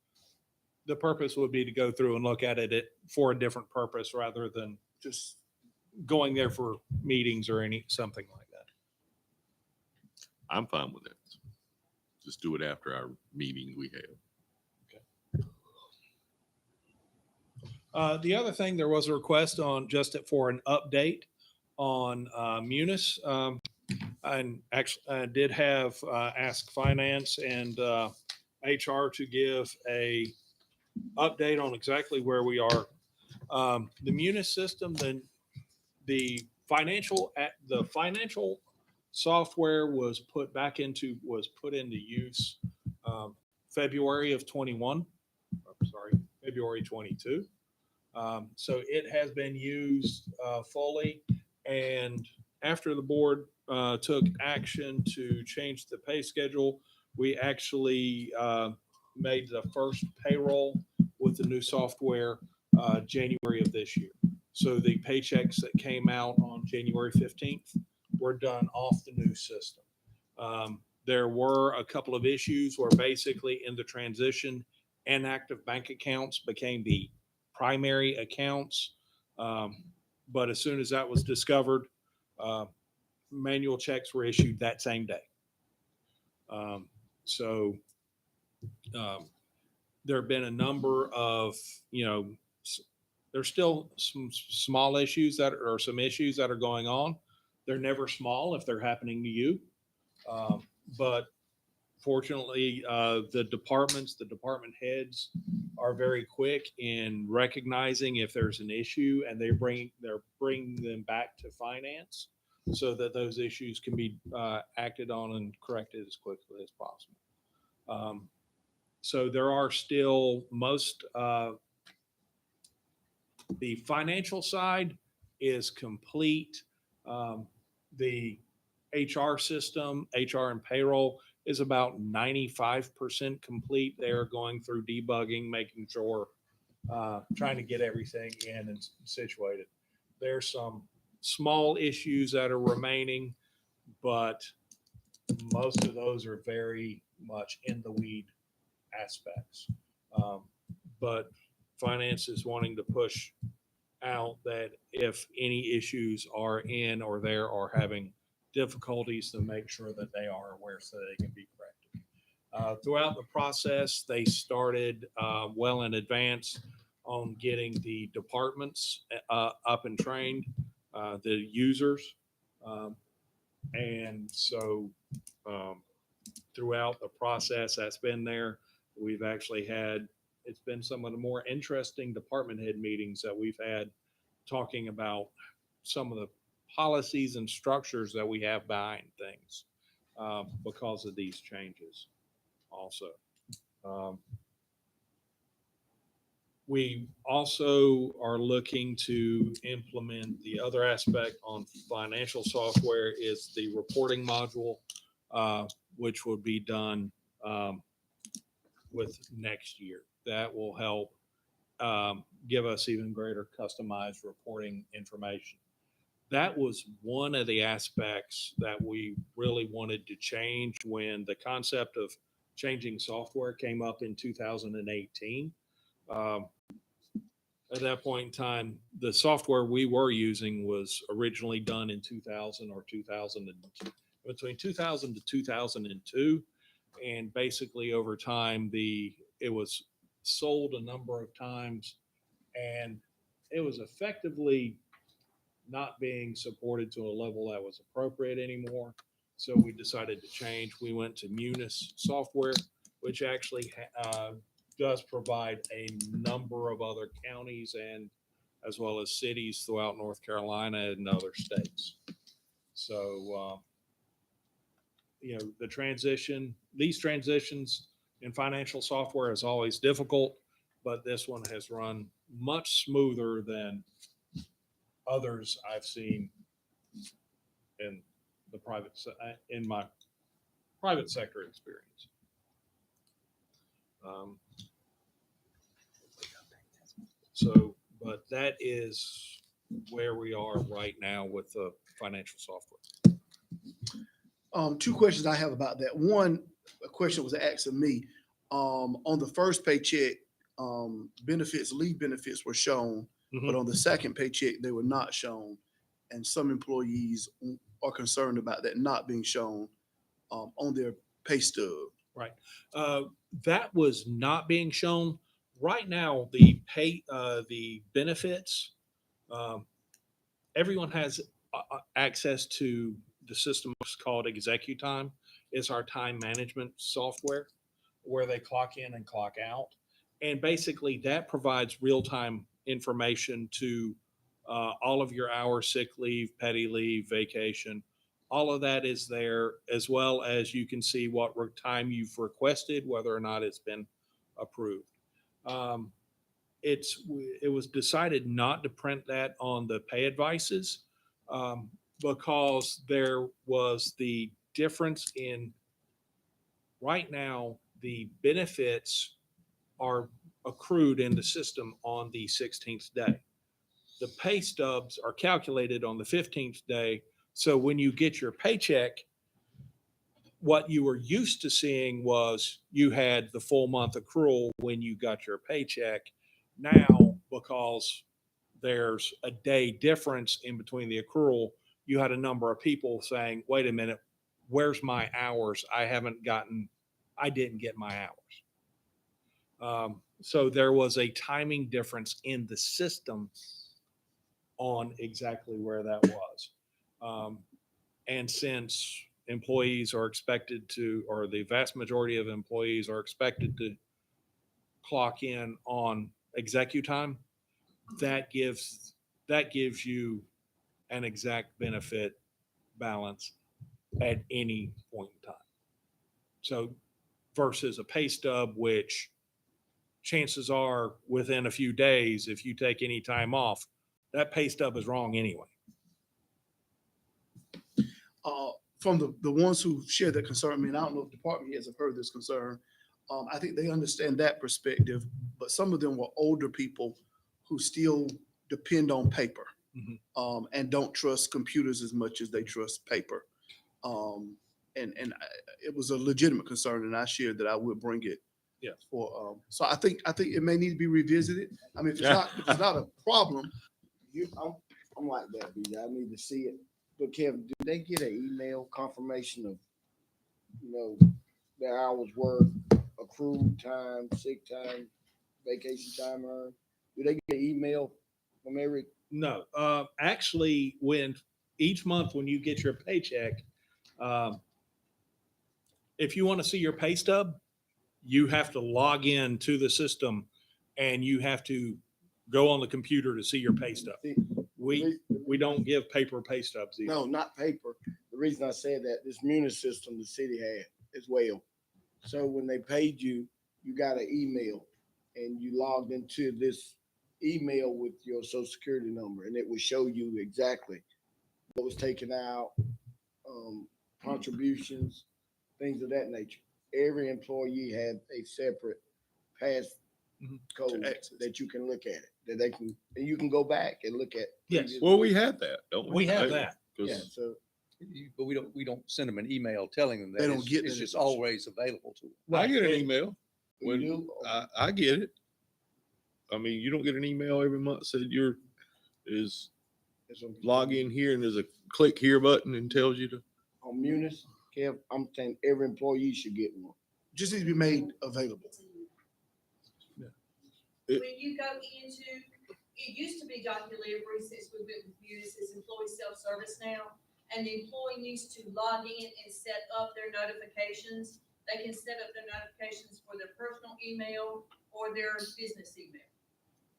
the purpose would be to go through and look at it for a different purpose rather than just going there for meetings or something like that. I'm fine with that. Just do it after our meeting we have. The other thing, there was a request for an update on Munis. And actually, I did have ask finance and HR to give a update on exactly where we are. The Munis system, then the financial software was put into use February of 21. Sorry, February 22. So it has been used fully, and after the board took action to change the pay schedule, we actually made the first payroll with the new software January of this year. So the paychecks that came out on January 15th were done off the new system. There were a couple of issues where basically in the transition, inactive bank accounts became the primary accounts. But as soon as that was discovered, manual checks were issued that same day. There have been a number of, there's still some small issues some issues that are going on. They're never small if they're happening to you. But fortunately, the department heads are very quick in recognizing if there's an issue, and they're bringing them back to finance so that those issues can be acted on and corrected as quickly as possible. So there are still the financial side is complete. The HR system, HR and payroll is about 95% complete. They're going through debugging, making sure, trying to get everything in and situated. There's some small issues that are remaining, but most of those are very much in the weed aspects. But finance is wanting to push out that if any issues are in or there or having difficulties, to make sure that they are aware so they can be corrected. Throughout the process, they started well in advance on getting the departments up and trained, the users. And so throughout the process that's been there, we've actually it's been some of the more interesting department head meetings that we've had, talking about some of the policies and structures that we have behind things. because of these changes also. We also are looking to implement the other aspect on financial software is the reporting module, which will be done with next year. That will help give us even greater customized reporting information. That was one of the aspects that we really wanted to change when the concept of changing software came up in 2018. At that point in time, the software we were using was originally done in 2000 or 2002, between 2000 to 2002. And basically over time, it was sold a number of times and it was effectively not being supported to a level that was appropriate anymore. So we decided to change. We went to Munis software, which actually does provide a number of other counties and as well as cities throughout North Carolina and other states. So, these transitions in financial software is always difficult, but this one has run much smoother than others I've seen in my private sector experience. But that is where we are right now with the financial software. Two questions I have about that. One, a question was asked of me. On the first paycheck, leave benefits were shown, but on the second paycheck, they were not shown. And some employees are concerned about that not being shown on their pay stub. Right. That was not being shown. Right now, the benefits, everyone has access to the system called ExecuTime. It's our time management software where they clock in and clock out. And basically that provides real-time information to all of your hours, sick leave, petty leave, vacation. All of that is there, as well as you can see what time you've requested, whether or not it's been approved. It was decided not to print that on the pay advices because there was the difference in right now, the benefits are accrued in the system on the 16th day. The pay stubs are calculated on the 15th day. So when you get your paycheck, what you were used to seeing was you had the full month accrual when you got your paycheck. Now, because there's a day difference in between the accrual, you had a number of people saying, wait a minute, where's my hours? I didn't get my hours. So there was a timing difference in the system on exactly where that was. And since employees are expected to, or the vast majority of employees are expected to clock in on ExecuTime, that gives you an exact benefit balance at any point in time. So versus a pay stub, which chances are within a few days, if you take any time off, that pay stub is wrong anyway. From the ones who share that concern, I mean, I don't know if department heads have heard this concern. I think they understand that perspective, but some of them were older people who still depend on paper and don't trust computers as much as they trust paper. It was a legitimate concern, and I shared that I would bring it. Yeah. So I think it may need to be revisited. I mean, if it's not a problem, I'm like that, B. I need to see it. But Kevin, do they get an email confirmation of, their hours worked, accrued time, sick time, vacation time earned? Do they get an email from every? No, actually, each month when you get your paycheck, if you want to see your pay stub, you have to log in to the system and you have to go on the computer to see your pay stub. We don't give paper pay stubs either. No, not paper. The reason I said that, this Munis system the city had as well. So when they paid you, you got an email and you logged into this email with your social security number and it would show you exactly what was taken out, contributions, things of that nature. Every employee had a separate pass code that you can look at it, that they can, and you can go back and look at. Yes. previous Well, we weeks. had that, don't we? We have that. Yeah, 'Cause so But we don't send them an email telling them that. They don't It's- get It's that just information. always available to them. I get an Right. email. you When do, I get it. I mean, you don't get an email every month said is it's on- log in here and there's a click here button and tells you to. On Munis, Kev, I'm saying every employee should get one. Just needs to be made available. When you go into, it used to be Dr. Delivery, since we've been with Munis, it's employee self-service now. And the employee needs to log in and set up their notifications. They can set up their notifications for their personal email or their business email.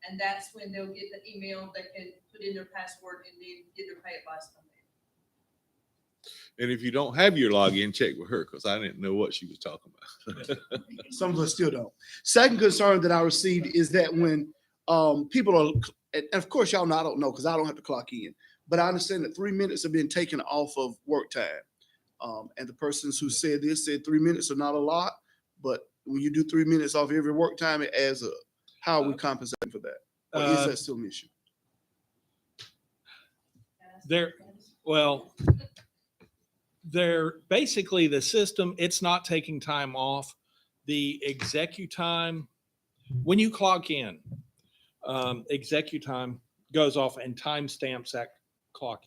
And that's when they'll get the email, they can put in their password and then get their pay advice from there. And if you don't have your login, check with her because I didn't know what she was talking about. Some of us still don't. Second concern that I received is that when people are, and of course y'all know, I don't know because I don't have to clock in, but I understand that 3 minutes have been taken off of work time. And the persons who said this said 3 minutes are not a lot, but when you do 3 minutes off every work time, it adds up. How are we compensating for that? Or is that still an issue? They're basically the system, it's not taking time off. The executime, when you clock in, executime goes off and timestamps that clock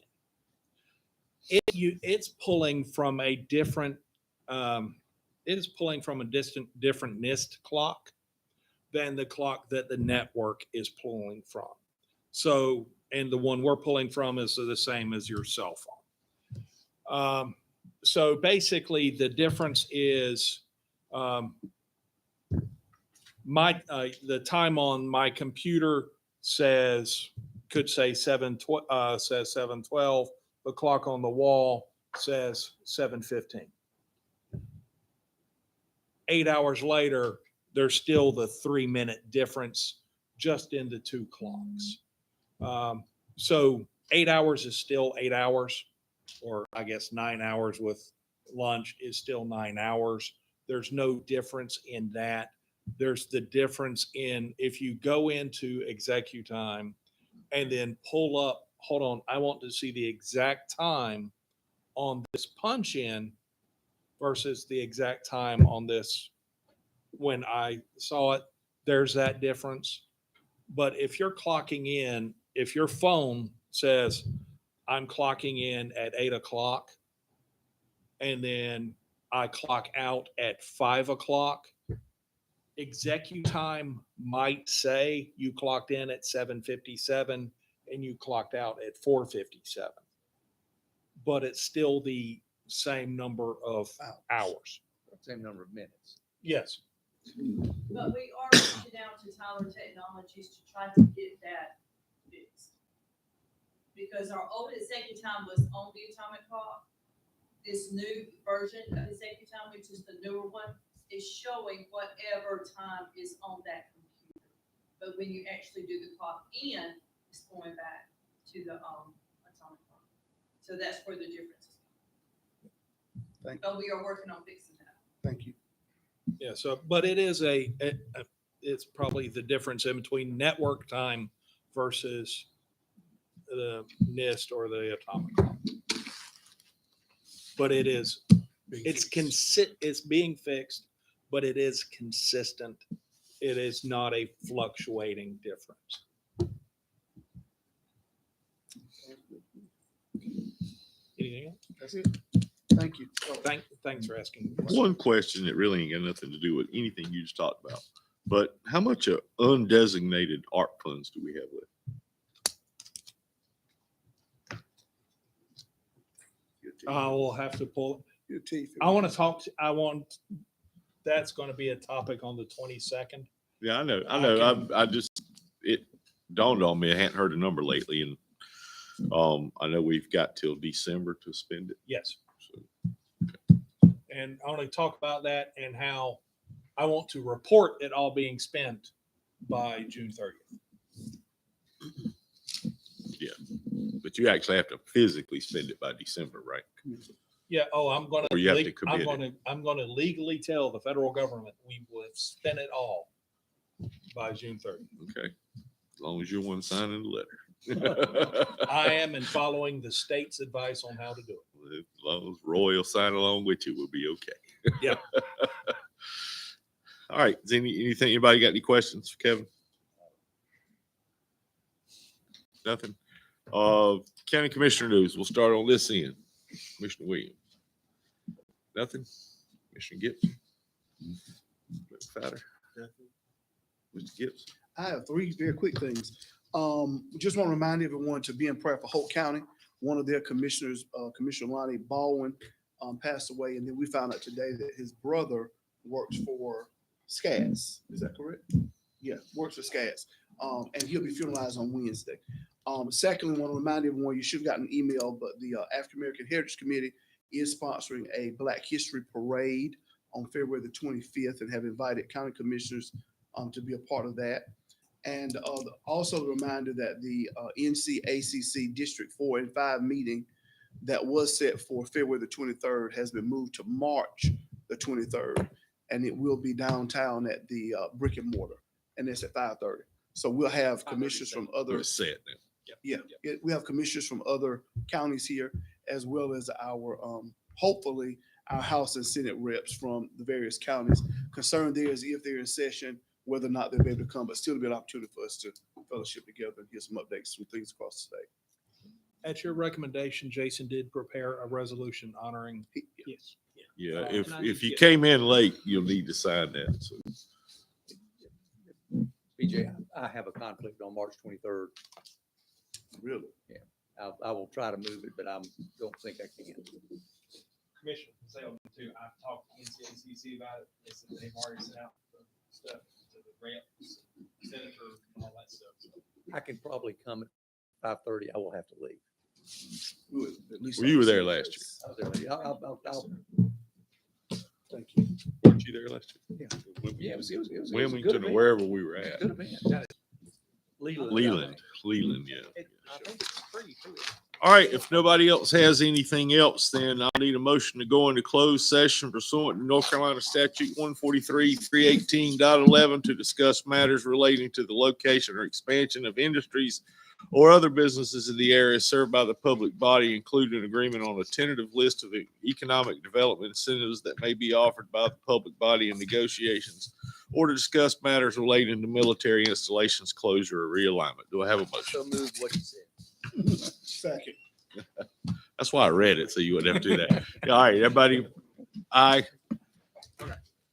in. It's pulling from a different, it is pulling from a different NIST clock than the clock that the network is pulling from. So, and the one we're pulling from is the same as your cell phone. So basically the difference is the time on my computer could say 7:12. The clock on the wall says 7:15. 8 hours later, there's still the 3 minute difference just in the two clocks. So 8 hours is still 8 hours, or I guess 9 hours with lunch is still 9 hours. There's no difference in that. There's the difference in if you go into ExecuTime and then pull up, hold on, I want to see the exact time on this punch in versus the exact time on this when I saw it, there's that difference. But if you're clocking in, if your phone says, I'm clocking in at 8 o'clock, and then I clock out at 5 o'clock, ExecuTime might say you clocked in at 7:57 and you clocked out at 4:57. But it's still the same number of hours. Same number of minutes. Yes. But we are reaching out to Tyler Technologies to try to get that fixed. Because our old ExecuTime was on the atomic clock. This new version of ExecuTime, which is the newer one, is showing whatever time is on that computer. But when you actually do the clock in, it's going back to the atomic clock. So that's where the difference is. Thank you. But we are working on fixing that. Thank you. Yeah. So, but it is it's probably the difference in between network time versus the NIST or the atomic clock. But it is, it's being fixed, but it is consistent. It is not a fluctuating difference. Anything else? That's it. Thank you. Thanks for asking. One question that really ain't got nothing to do with anything you just talked about, but how much of undesignated ARP funds do we have left? I will have to pull. Your teeth. That's going to be a topic on the 22nd. Yeah, I know. can- I just, it dawned on me. I hadn't heard a number lately, and I know we've got till December to spend it. Yes. And I want to talk about that and how I want to report it all being spent by June 30th. Yeah, but you actually have to physically spend it by December, right? Yeah, oh, I'm gonna, Or you have to commit it. I'm gonna legally tell the federal government we will have spent it all by June 30th. Okay, as long as you're one signing the letter. I am and following the state's advice on how to do it. As long as Roy will sign along with you, we'll be okay. Yeah. All right, is anything, anybody got any questions for Kevin? Nothing? County Commissioner news, we'll start on this end. Commissioner Williams. Nothing? Commissioner Gibson? Mr. Fatter? Mr. Gibson? I have three very quick things. Just want to remind everyone to be in prayer for Hope County. One of their commissioners, Commissioner Lonnie Baldwin, passed away, and then we found out today that his brother works for SCAS. Is that correct? Yeah, works for SCAS. And he'll be funeralized on Wednesday. Secondly, want to remind everyone, you should have gotten an email, but the African American Heritage Committee is sponsoring a Black History Parade on February the 25th and have invited county commissioners to be a part of that. And also the reminder that the NCACC District 4 and 5 meeting that was set for February the 23rd has been moved to March the 23rd, and it will be downtown at the Brick and Mortar, and it's at 5:30. So we'll have commissioners from other. It's set then. Yeah, we have commissioners from other counties here, as well as our, hopefully, our House and Senate reps from the various counties. Concern there is if they're in session, whether or not they'll be able to come, but still be an opportunity for us to fellowship together and get some updates from things across the state. At your recommendation, Jason did prepare a resolution honoring. Yes. Yeah, And I if need you to came in late, you'll need to sign that. So BJ, I have a conflict on March 23rd. Really? Yeah, I will try to move it, but I don't think I can. Commissioner Salem too, I've talked to NCACC about it. They said they've already sent out the stuff to the reps, senators, and all that stuff. I can probably come at 5:30. I will have to leave. well, you were there last year. I was there. I'll- Thank you. Weren't you there last year? Yeah. Yeah, it was a good Wilmington or event. wherever we were at. Good event. Leland, yeah. I think it's free too. All right, if nobody else has anything else, then I'll need a motion to go into closed session pursuant to North Carolina Statute 143-318.11 to discuss matters relating to the location or expansion of industries or other businesses in the area served by the public body, including an agreement on a tentative list of economic development incentives that may be offered by the public body in negotiations, or to discuss matters relating to military installations, closure, or realignment. Do I have a motion? So move what you said. Second. That's why I read it, so you wouldn't have to do that. All right, everybody, aye.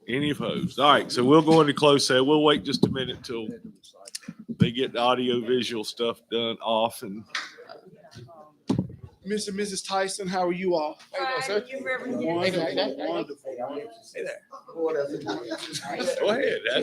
Any opposed? All right, so we'll go into closed session. We'll wait just a minute till they get the audio visual stuff done off and. Mr. and Mrs. Tyson, how are you all? Hey Wonderful, wonderful. Hey there. Go ahead. That's